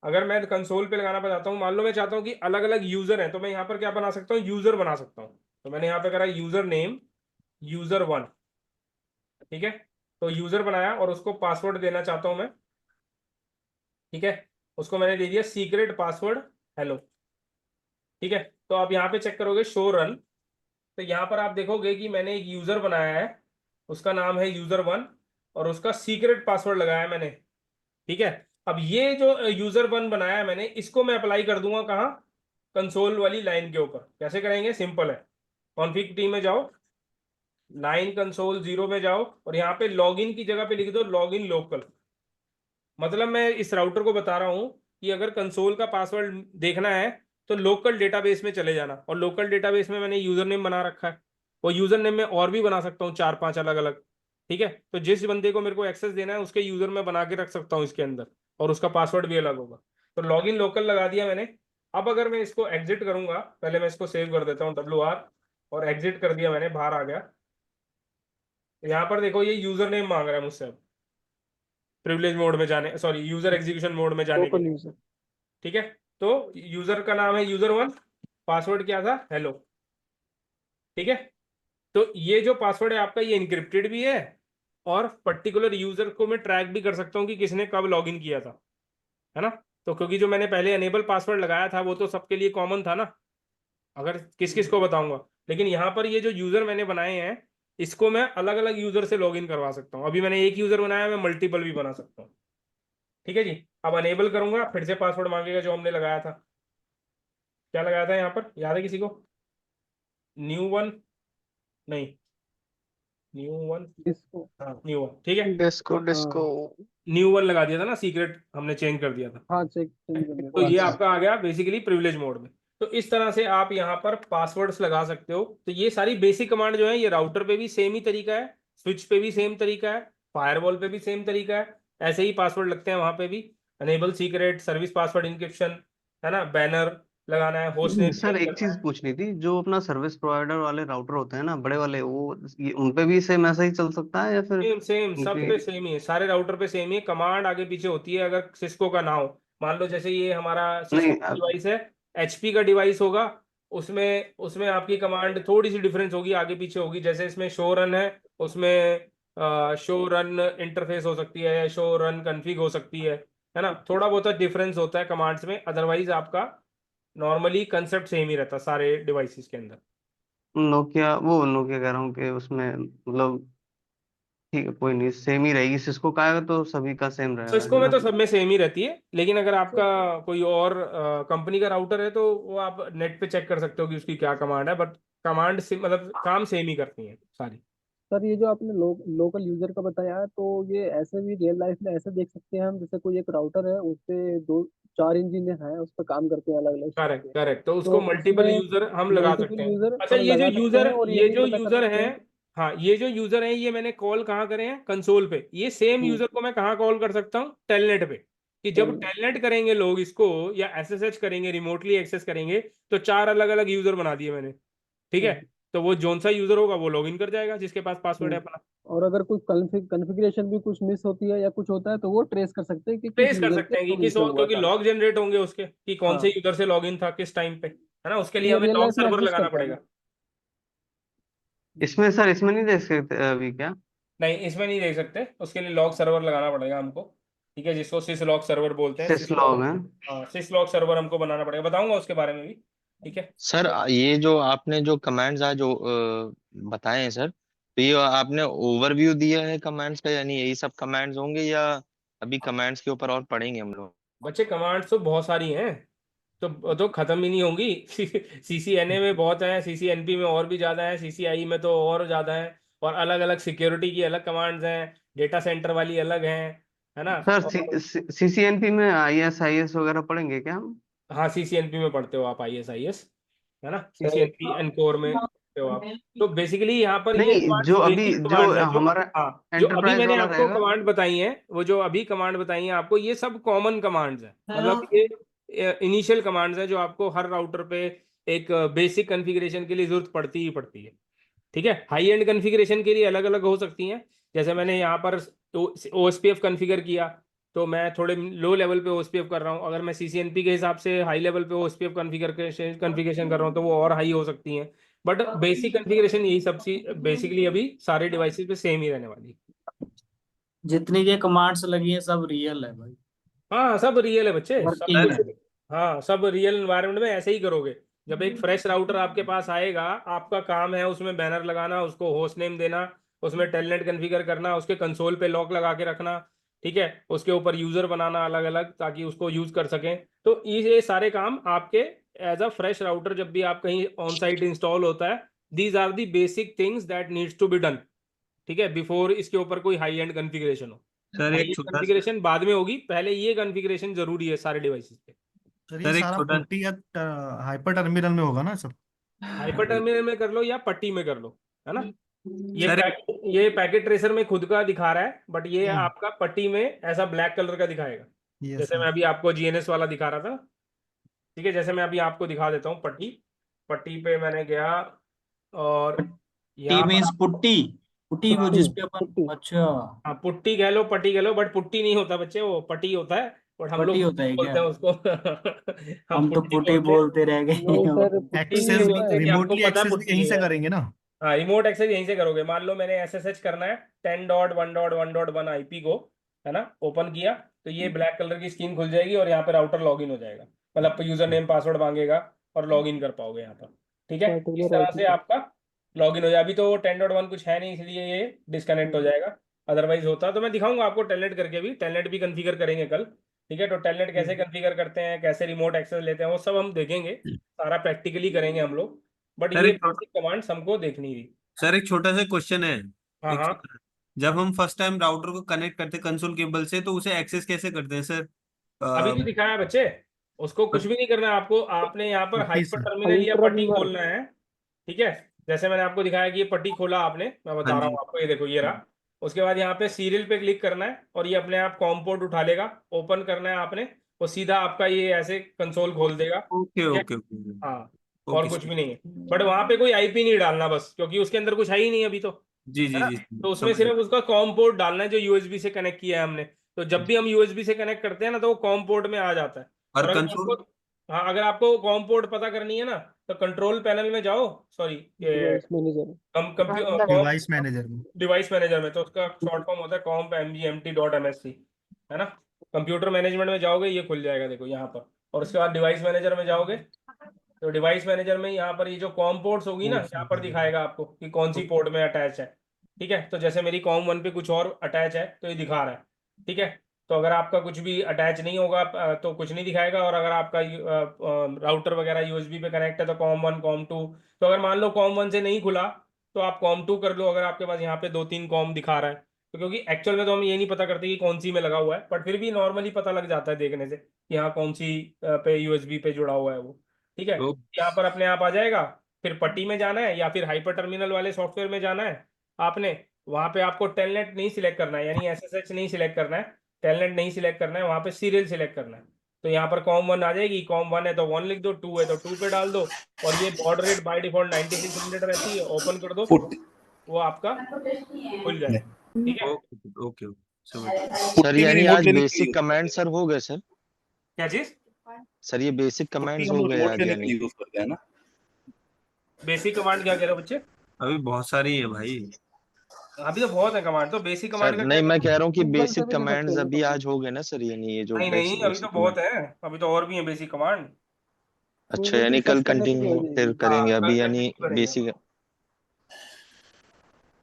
अगर मैं कंसोल पे लगाना चाहता हूँ, मान लो मैं चाहता हूँ कि अलग अलग यूजर हैं, तो मैं यहाँ पर क्या बना सकता हूँ, यूजर बना सकता हूँ। तो मैंने यहाँ पे करा यूजर नेम user1। ठीक है, तो यूजर बनाया और उसको पासवर्ड देना चाहता हूँ मैं। ठीक है, उसको मैंने दे दिया सीक्रेट पासवर्ड हेलो। ठीक है, तो आप यहाँ पे चेक करोगे शो रन, तो यहाँ पर आप देखोगे कि मैंने एक यूजर बनाया है, उसका नाम है user1, और उसका सीक्रेट पासवर्ड लगाया है मैंने। ठीक है, अब ये जो user1 बनाया है मैंने, इसको मैं अप्लाई कर दूंगा कहाँ, कंसोल वाली लाइन के ऊपर। कैसे करेंगे, सिंपल है, कॉन्फिग टी में जाओ, लाइन कंसोल 0 में जाओ, और यहाँ पे लॉगिन की जगह पे लिख दो लॉगिन लोकल। मतलब मैं इस राउटर को बता रहा हूँ कि अगर कंसोल का पासवर्ड देखना है तो लोकल डेटाबेस में चले जाना, और लोकल डेटाबेस में मैंने यूजर नेम बना रखा है, वो यूजर नेम में और भी बना सकता हूँ 4-5 अलग अलग। ठीक है, तो जिस बंदे को मेरे को एक्सेस देना है उसके यूजर में बना के रख सकता हूँ इसके अंदर, और उसका पासवर्ड भी अलग होगा। तो लॉगिन लोकल लगा दिया मैंने। अब अगर मैं इसको एग्जिट करूंगा, पहले मैं इसको सेव कर देता हूँ WR, और एग्जिट कर दिया मैंने, बाहर आ गया। यहाँ पर देखो ये यूजर नेम मांग रहा है मुझसे अब, प्रिविलेज मोड में जाने, सॉरी यूजर एग्जीक्यूशन मोड में जाने के लोकल लिए। यूजर। ठीक है, तो यूजर का नाम है user1, पासवर्ड क्या था, हेलो। ठीक है, तो ये जो पासवर्ड है आपका, ये इनक्रिप्टेड भी है, और पर्टिकुलर यूजर को मैं ट्रैक भी कर सकता हूँ कि किसने कब लॉगिन किया था, है ना। तो क्योंकि जो मैंने पहले अनेबल पासवर्ड लगाया था वो तो सबके लिए कॉमन था ना, अगर किस किस को बताऊंगा, लेकिन यहाँ पर ये जो यूजर मैंने बनाए हैं, इसको मैं अलग अलग यूजर से लॉगिन करवा सकता हूँ। अभी मैंने एक यूजर बनाया, मैं मल्टीपल भी बना सकता हूँ। ठीक है जी, अब अनेबल करूंगा, फिर से पासवर्ड मांगेगा जो हमने लगाया था। क्या लगाया था यहाँ पर, याद है किसी को, न्यू वन, नहीं न्यू वन, डिस्को। हाँ न्यू वन, ठीक है, डिस्को डिस्को। न्यू वन लगा दिया था ना, सीक्रेट हमने चेंज कर दिया था। हाँ, चेक चेंज कर तो दिया ये था। आपका आ गया बेसिकली प्रिविलेज मोड में। तो इस तरह से आप यहाँ पर पासवर्ड्स लगा सकते हो। तो ये सारी बेसिक कमांड जो है, ये राउटर पे भी सेम ही तरीका है, स्विच पे भी सेम तरीका है, फायरवॉल पे भी सेम तरीका है, ऐसे ही पासवर्ड लगते हैं वहां पे भी। Enable secret, service password encryption, है ना, बैनर लगाना है, होस्ट नेम सर चेंज एक करना चीज है। पूछनी थी, जो अपना सर्विस प्रोवाइडर वाले राउटर होते हैं ना बड़े वाले, वो उन पे भी सेम ऐसा ही चल सकता है या फिर सेम सेम सब उनके? पे सेम ही है, सारे राउटर पे सेम ही है, कमांड आगे पीछे होती है। अगर सिस्को का ना हो, मान लो जैसे ये हमारा सिस्को नहीं का डिवाइस है, HP का डिवाइस होगा, उसमें उसमें आपकी कमांड थोड़ी सी डिफरेंस होगी, आगे पीछे होगी। जैसे इसमें शो रन है, उसमें शो रन इंटरफेस हो सकती है, शो रन कन्फिग हो सकती है ना, थोड़ा बहुत डिफरेंस होता है कमांड्स में, अदरवाइज आपका नॉर्मली कंसेप्ट सेम ही रहता है सारे डिवाइसेस के अंदर। नोकिया कह रहा हूँ कि उसमें मतलब ठीक है, कोई नहीं, सेम ही रहेगी। सिस्को का है तो सभी का सेम तो रहेगा, इसको है में ना? तो सब में सेम ही रहती है, लेकिन अगर आपका कोई और कंपनी का राउटर है तो वो आप नेट पे चेक कर सकते हो कि उसकी क्या कमांड है, बट कमांड से मतलब काम सेम ही करती है सारी। सर, ये जो आपने लोकल यूजर का बताया है, तो ये ऐसे भी रियल लाइफ में ऐसे देख सकते हैं हम, जैसे कोई एक राउटर है, उस पे दो चार इंजीनियर हैं, उस पर काम करते हैं अलग अलग शिफ्ट करेक्ट पे। करेक्ट, तो तो उसको मल्टीपल उसमें यूजर हम लगा सकते मल्टीपल हैं। यूजर अच्छा, हम ये जो लगा सकते हैं, यूजर और ये ये भी जो पता कर यूजर सकते हैं, हैं। हाँ, ये जो यूजर है ये मैंने कॉल कहाँ करे हैं, कंसोल पे। ये सेम यूजर को मैं कहाँ कॉल कर सकता हूँ, टेलनेट पे। कि जब टेलनेट करेंगे लोग इसको या एसएसएच करेंगे, रिमोटली एक्सेस करेंगे, तो 4 अलग अलग यूजर बना दिए मैंने, ठीक है। तो वो जोन सा यूजर होगा वो लॉग इन कर जाएगा जिसके पास पासवर्ड है अपना। और अगर कुछ कॉन्फ़िगरेशन भी कुछ मिस होती है या कुछ होता है तो वो ट्रेस कर सकते हैं कि किस ट्रेस कर यूजर के सकते हैं कि थ्रू किस इशू और, हुआ क्योंकि था। लॉग जनरेट होंगे उसके कि कौन से हाँ, यूजर से लॉग इन था किस टाइम पे, है ना। उसके तो लिए ये हमें रियल लॉग लाइफ में सर्वर एग्जिस्ट लगाना करता है पड़ेगा। ना। इसमें सर, इसमें नहीं देख सकते अभी क्या? नहीं, इसमें नहीं देख सकते, उसके लिए लॉग सर्वर लगाना पड़ेगा हमको, ठीक है, जिसको सिस लॉग सर्वर बोलते हैं। सिस लॉग है। हाँ, सिस लॉग सर्वर हमको बनाना पड़ेगा, बताऊंगा उसके बारे में भी, ठीक है। सर ये जो आपने जो कमांड्स आज जो बताए हैं सर, तो ये आपने ओवरव्यू दिया है कमांड्स का, यानी यही सब कमांड्स होंगे, या अभी कमांड्स के ऊपर और पढ़ेंगे हम लोग? बच्चे कमांड्स तो बहुत सारी हैं, तो खत्म ही नहीं होंगी। सीसीएनए में बहुत है, सीसीएनपी में और भी ज्यादा है, सीसीआई में तो और ज्यादा है। और अलग अलग सिक्योरिटी की अलग कमांड्स हैं, डेटा सेंटर वाली अलग हैं, है ना। सर और सीसीएनपी में आईएस वगैरह पढ़ेंगे क्या हम? हाँ, सीसीएनपी में पढ़ते हो आप, आईएस, है ना, सर सीसीएनपी एनकोर में पढ़ते हो आप। तो बेसिकली यहाँ पर ये नहीं, जो कमांड्स अभी बेसिक जो कमांड्स है जो, हमारा हाँ, जो अभी एंटरप्राइज मैंने वाला आपको रहेगा। कमांड बताई है, वो जो अभी कमांड बताई है आपको, ये सब कॉमन कमांड्स है। मतलब ये इनिशियल कमांड्स है जो आपको हर राउटर पे एक बेसिक कॉन्फ़िगरेशन के लिए जरूरत पड़ती ही पड़ती है, ठीक है। हाई एंड कॉन्फ़िगरेशन के लिए अलग अलग हो सकती हैं। जैसे मैंने यहाँ पर ओएसपीएफ कॉन्फ़िगर किया, तो मैं थोड़े लो लेवल पे ओएसपीएफ कर रहा हूँ। अगर मैं सीसीएनपी के हिसाब से हाई लेवल पे ओएसपीएफ कॉन्फ़िगरेशन कर रहा हूँ तो वो और हाई हो सकती हैं। बट बेसिक कॉन्फ़िगरेशन यही सब बेसिकली अभी सारे डिवाइसेस पे सेम ही रहने वाली है। जितनी ये कमांड्स लगी है सब रियल है भाई, हाँ, सब रियल है बच्चे, सब वर्किंग कुछ। है। हाँ, सब रियल एनवायरनमेंट में ऐसे ही करोगे। जब एक फ्रेश राउटर आपके पास आएगा, आपका काम है उसमें बैनर लगाना, उसको होस्ट नेम देना, उसमें टेलनेट कॉन्फ़िगर करना, उसके कंसोल पे लॉक लगा के रखना, ठीक है, उसके ऊपर यूजर बनाना अलग अलग ताकि उसको यूज कर सकें। तो ये सारे काम आपके एज अ फ्रेश राउटर जब भी आप कहीं ऑन साइट इंस्टॉल होता है, these are the basic things that needs to be done, ठीक है, बिफोर इसके ऊपर कोई हाई एंड कॉन्फ़िगरेशन हो। सर हाई एक एंड छोटा सा कॉन्फ़िगरेशन बाद में होगी, पहले ये कॉन्फ़िगरेशन जरूरी है सारे डिवाइसेस पे। सर ये सारा छोटा पुट्टी या हाइपर टर्मिनल में होगा ना सर? हाइपर टर्मिनल में कर लो या पट्टी में कर लो, है ना। सर ये पैकेट ट्रेसर में खुद का दिखा रहा है, बट ये हम्म, आपका पट्टी में ऐसा ब्लैक कलर का दिखाएगा। ये जैसे मैं सर अभी आपको जीएनएस वाला दिखा रहा था, ठीक है, जैसे मैं अभी आपको दिखा देता हूँ पट्टी। पट्टी पे मैंने गया और टी यहाँ पर मीन्स पुट्टी, पुट्टी वो पुट्टी जिसपे अपन, पुट्टी अच्छा हाँ, पुट्टी कह लो पट्टी कह लो, बट पुट्टी नहीं होता बच्चे, वो पट्टी होता है। और हम पट्टी लोग होता है क्या? बोलते हैं उसको। हम हम तो पुट्टी पुट्टी बोलते हैं। बोलते रह नहीं गए। सर, पुट्टी पुट्टी नहीं नहीं एक्सेस भी होता है। बोलते कि हमको रिमोटली पता है एक्सेस भी पुट्टी यहीं नहीं से है। करेंगे ना? हाँ, रिमोट एक्सेस यहीं से करोगे। मान लो मैंने एसएसएच करना है 10.1.1.1 आईपी को, है ना, ओपन किया, तो ये ब्लैक कलर की स्क्रीन खुल जाएगी और यहाँ पे राउटर लॉगिन हो जाएगा। मतलब यूजर नेम पासवर्ड मांगेगा और लॉगिन कर पाओगे यहाँ पर, ठीक है। इस पर्टिकुलर तरह आईपी से पे। आपका लॉगिन हो जाए। अभी तो 10.1 कुछ है नहीं, इसलिए ये डिस्कनेक्ट हो जाएगा। अदरवाइज होता तो मैं दिखाऊंगा आपको टेलनेट करके भी, टेलनेट भी कन्फिगर करेंगे कल, ठीक है। तो टेलनेट कैसे कन्फिगर करते हैं, कैसे रिमोट एक्सेस लेते हैं, वो सब हम देखेंगे, सारा प्रैक्टिकली करेंगे हम लोग। बट सर ये एक बेसिक कमांड्स हमको देखनी थी। सर एक छोटा सा क्वेश्चन है। हाँ एक हाँ, सेकंड। जब हम फर्स्ट टाइम राउटर को कनेक्ट करते हैं कंसोल केबल से, तो उसे एक्सेस कैसे करते हैं सर? अभी तो दिखाया बच्चे, उसको कुछ भी नहीं करना है आपको। आपने यहाँ पर पट्टी हाइपर से? टर्मिनल या अल्ट्रा पट्टी व्यूअर। खोलना है, ठीक है। जैसे मैंने आपको दिखाया कि ये पट्टी खोला आपने, मैं हाँ बता रहा हूँ जी। आपको, ये देखो ये रहा। उसके बाद यहाँ पे सीरियल पे क्लिक करना है और ये अपने आप कॉम पोर्ट उठा लेगा, ओपन करना है आपने, वो सीधा आपका ये ऐसे कंसोल खोल देगा, ओके ठीक है। ओके ओके हाँ, और ओके कुछ सर। भी नहीं है। बट वहां पे कोई आईपी नहीं डालना बस, क्योंकि उसके अंदर कुछ है ही नहीं अभी तो, जी है जी ना। जी तो उसमें समझ गया। सिर्फ उसका कॉम पोर्ट डालना है जो यूएसबी से कनेक्ट किया है हमने। तो जब भी हम यूएसबी से कनेक्ट करते हैं ना, तो वो कॉम पोर्ट में आ जाता है। और और अगर आपको, कंसोल? हाँ, अगर आपको कॉम पोर्ट पता करनी है ना, तो कंट्रोल पैनल में जाओ, सॉरी, ये डिवाइस मैनेजर। कम कंप्यूटर कॉम डिवाइस मैनेजर में? डिवाइस मैनेजर में, तो उसका शॉर्ट फॉर्म होता है कॉम्प mgmt.msc, है ना। कंप्यूटर मैनेजमेंट में जाओगे, ये खुल जाएगा देखो यहाँ पर। और उसके बाद डिवाइस मैनेजर में जाओगे, तो डिवाइस मैनेजर में यहाँ पर ये जो कॉम पोर्ट्स होगी ना, यहाँ पर दिखाएगा आपको कि कौन सी पोर्ट में अटैच है, ठीक है। तो जैसे मेरी कॉम 1 पे कुछ और अटैच है तो ये दिखा रहा है, ठीक है। तो अगर आपका कुछ भी अटैच नहीं होगा तो कुछ नहीं दिखाएगा। और अगर आपका राउटर वगैरह यूएसबी पे कनेक्ट है तो कॉम 1 कॉम 2, तो अगर मान लो कॉम 1 से नहीं खुला तो आप कॉम 2 कर लो, अगर आपके पास यहाँ पे 2-3 कॉम दिखा रहा है तो। क्योंकि एक्चुअल में तो हम ये नहीं पता करते कि कौन सी में लगा हुआ है, बट फिर भी नॉर्मली पता लग जाता है देखने से कि हाँ कौन सी पे यूएसबी पे जुड़ा हुआ है वो, ठीक है। तो यहाँ पर अपने आप आ जाएगा। फिर पट्टी में जाना है या फिर हाइपर टर्मिनल वाले सॉफ्टवेयर में जाना है, आपने वहां पे आपको टेलनेट नहीं सिलेक्ट करना है, यानी एसएसएच नहीं सिलेक्ट करना है, टेलनेट नहीं सिलेक्ट करना है, वहां पे सीरियल सिलेक्ट करना है। तो यहाँ पर कॉम 1 आ जाएगी, कॉम 1 है तो 1 लिख दो, 2 है तो 2 पे डाल दो, और ये बॉर्डर रेट बाय डिफॉल्ट 9600 रहती है, ओपन कर दो, वो आपका खुल जाएगा। ठीक है, ओके ओके समझ सर यानी आज बेसिक कमांड सर हो गए सर? क्या चीज? सर ये बेसिक कमांड्स हम हो लोग गए रिमोट आज लेने के यानी? लिए यूज करते हैं ना। बेसिक कमांड क्या कह रहे हो बच्चे? अभी बहुत सारी है भाई। अभी तो बहुत है कमांड, तो बेसिक सर कमांड का नहीं, क्या मैं करोगे? कह रहा हूँ कि सिंपल से बेसिक भी लिख सकते कमांड्स हैं अभी कमांड। आज हो गए ना सर, यानी ये जो नहीं नहीं, अभी तो बेसिक बहुत कमांड। है, अभी तो और भी है बेसिक कमांड। अच्छा, वो भी यानी कल सर्च करने पे भी आ कंटिन्यू फिर जाएगी। करेंगे, हाँ, कल अभी यानी कंटिन्यू करेंगे, बेसिक।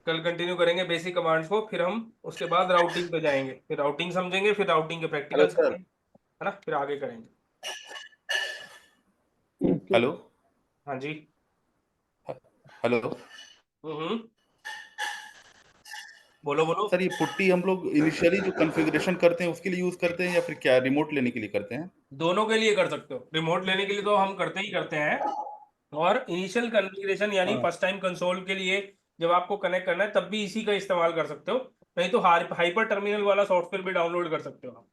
कल कंटिन्यू करेंगे बेसिक कमांड्स को, फिर हम उसके बाद राउटिंग पे जाएंगे, फिर राउटिंग समझेंगे, फिर राउटिंग के हेलो प्रैक्टिकल सर। करेंगे, है ना, फिर आगे करेंगे। हेलो हाँ जी। हेलो बोलो बोलो। सर, ये पुट्टी हम लोग इनिशियली जो कॉन्फ़िगरेशन करते हैं उसके लिए यूज करते हैं या फिर क्या रिमोट लेने के लिए करते हैं? दोनों के लिए कर सकते हो, रिमोट लेने के लिए तो हम करते ही करते हैं, और इनिशियल कॉन्फ़िगरेशन यानी हाँ। फर्स्ट टाइम कंसोल के लिए जब आपको कनेक्ट करना है तब भी इसी का इस्तेमाल कर सकते हो, नहीं तो हाइपर टर्मिनल वाला सॉफ्टवेयर भी डाउनलोड कर सकते हो आप।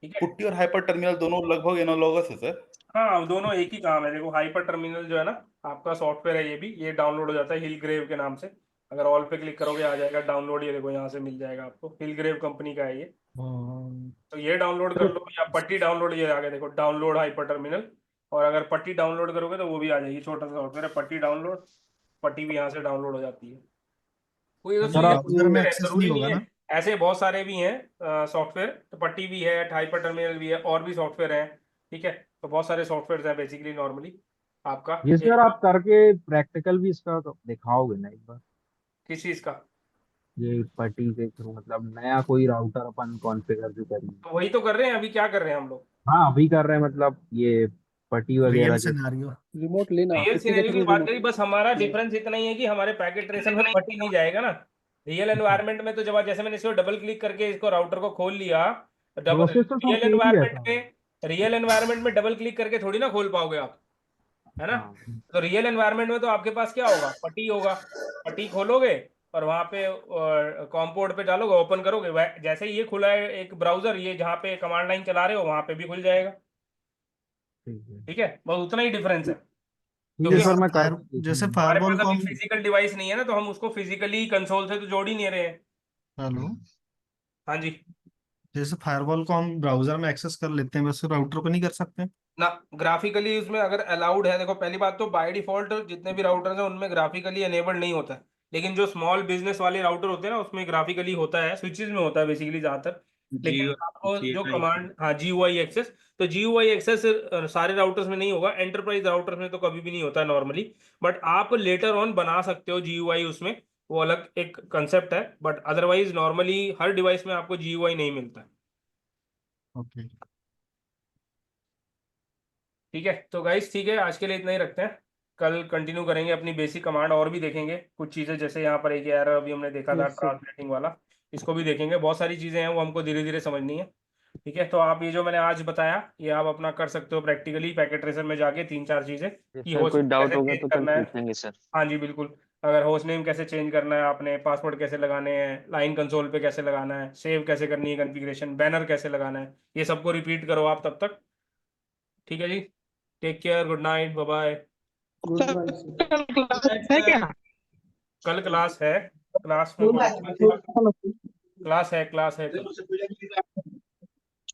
ठीक है, पुट्टी और हाइपर टर्मिनल दोनों लगभग एनालॉगस है सर। हाँ दोनों एक ही काम है। देखो हाइपर टर्मिनल जो है ना आपका सॉफ्टवेयर है, ये डाउनलोड हो जाता है हिलग्रेव के नाम से, अगर ऑल पे क्लिक करोगे आ जाएगा डाउनलोड, ये देखो यहाँ से मिल जाएगा आपको, हिलग्रेव कंपनी का है ये। तो ये डाउनलोड कर लो, या पट्टी डाउनलोड, ये आ गया देखो डाउनलोड हाइपर टर्मिनल, और अगर पट्टी डाउनलोड करोगे तो वो भी आ जाएगी, छोटा सा सॉफ्टवेयर है पट्टी डाउनलोड, पट्टी भी यहाँ से डाउनलोड हो जाती है। वो ये तो सर आप ब्राउजर में है, एक्सेस नहीं जरूरी नहीं होगा है, ना? ऐसे बहुत सारे भी हैं सॉफ्टवेयर, तो पट्टी भी है, हाइपर टर्मिनल भी है, और भी सॉफ्टवेयर हैं। ठीक है, तो बहुत सारे सॉफ्टवेयर हैं बेसिकली नॉर्मली आपका ये एक सर आप करके प्रैक्टिकल भी इसका दिखाओगे ना एक बार? किस चीज का? ये पट्टी के थ्रू मतलब नया कोई राउटर अपन कॉन्फ़िगर जो करेंगे। तो वही तो कर रहे हैं अभी, क्या कर रहे हैं हम लोग? हाँ अभी कर रहे हैं, मतलब ये पट्टी रियल वगैरह जो। सिनेरियो। रिमोट लेना, रियल पुट्टी के सिनेरियो की थ्रू बात रिमोट। करी, बस हमारा डिफरेंस इतना ही है कि हमारे पैकेट ट्रेसर में पट्टी नहीं जाएगा ना। रियल एनवायरनमेंट में तो जब जैसे मैंने इसको डबल क्लिक करके इसको राउटर को खोल लिया, प्रोसेस तो सब रियल सेम ही रहता एनवायरनमेंट है। में, रियल एनवायरनमेंट में डबल क्लिक करके थोड़ी ना खोल पाओगे आप, है ना। हाँ तो रियल एनवायरनमेंट में तो आपके पास क्या होगा, पट्टी होगा, पट्टी खोलोगे और वहां पे कॉम पोर्ट पे डालोगे, ओपन करोगे, जैसे ही ये खुला है एक ब्राउजर, ये जहाँ पे कमांड लाइन चला रहे हो वहां पे भी खुल जाएगा। ठीक है। ठीक है, बस उतना ही डिफरेंस है, ठीक है क्योंकि सर, मैं फायर कर जैसे हमारे फायरवॉल पास को अभी हम फिजिकल डिवाइस नहीं है ना, तो हम उसको फिजिकली कंसोल से तो जोड़ ही नहीं रहे हैं। हेलो, हाँ जी। जैसे फायरवॉल को हम ब्राउजर में एक्सेस कर लेते हैं, वैसे राउटर को नहीं कर सकते? ना, ग्राफिकली उसमें अगर अलाउड है, देखो पहली बात तो बाय डिफॉल्ट जितने भी राउटर्स हैं उनमें ग्राफिकली एनेबल्ड नहीं होता है, लेकिन जो स्मॉल बिजनेस वाले राउटर होते हैं ना उसमें ग्राफिकली होता है, स्विचेस में होता है बेसिकली ज्यादातर। लेकिन आपको जो कमांड, हाँ GUI एक्सेस, तो GUI एक्सेस सारे राउटर्स में नहीं होगा, एंटरप्राइज राउटर्स में तो कभी भी नहीं होता नॉर्मली, बट आप लेटर ऑन बना सकते हो GUI उसमें, वो अलग एक कंसेप्ट है, but otherwise normally her device में आपको GUI नहीं मिलता है। ओके। ठीक है, तो गाइस ठीक है, आज के लिए इतना ही रखते हैं, कल कंटिन्यू करेंगे अपनी बेसिक कमांड, और भी देखेंगे कुछ चीज़ें, जैसे यहाँ पर एक एरर अभी हमने देखा था यस सर। ट्रांसलेटिंग वाला, इसको भी देखेंगे, बहुत सारी चीज़ें हैं वो हमको धीरे धीरे समझनी है। ठीक है, तो आप ये जो मैंने आज बताया ये आप अपना कर सकते हो प्रैक्टिकली पैकेट ट्रेसर में जाके, 3-4 चीज़ें कि सर होस्ट कोई डाउट कैसे होगा चेंज तो कल करना है। पूछेंगे सर। हाँ जी बिल्कुल, अगर होस्ट नेम कैसे चेंज करना है आपने, पासवर्ड कैसे लगाने हैं, लाइन कंसोल पे कैसे लगाना है, सेव कैसे करनी है कॉन्फ़िगरेशन, बैनर कैसे लगाना है, ये सबको रिपीट करो आप तब तक। ठीक है जी, take care, good night, bye bye. Good night sir. कल क्लास है, क्लास में क्लास है कल।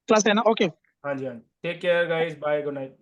क्लास है ना? ओके। हाँ जी हाँ जी, take care guys, bye, good night.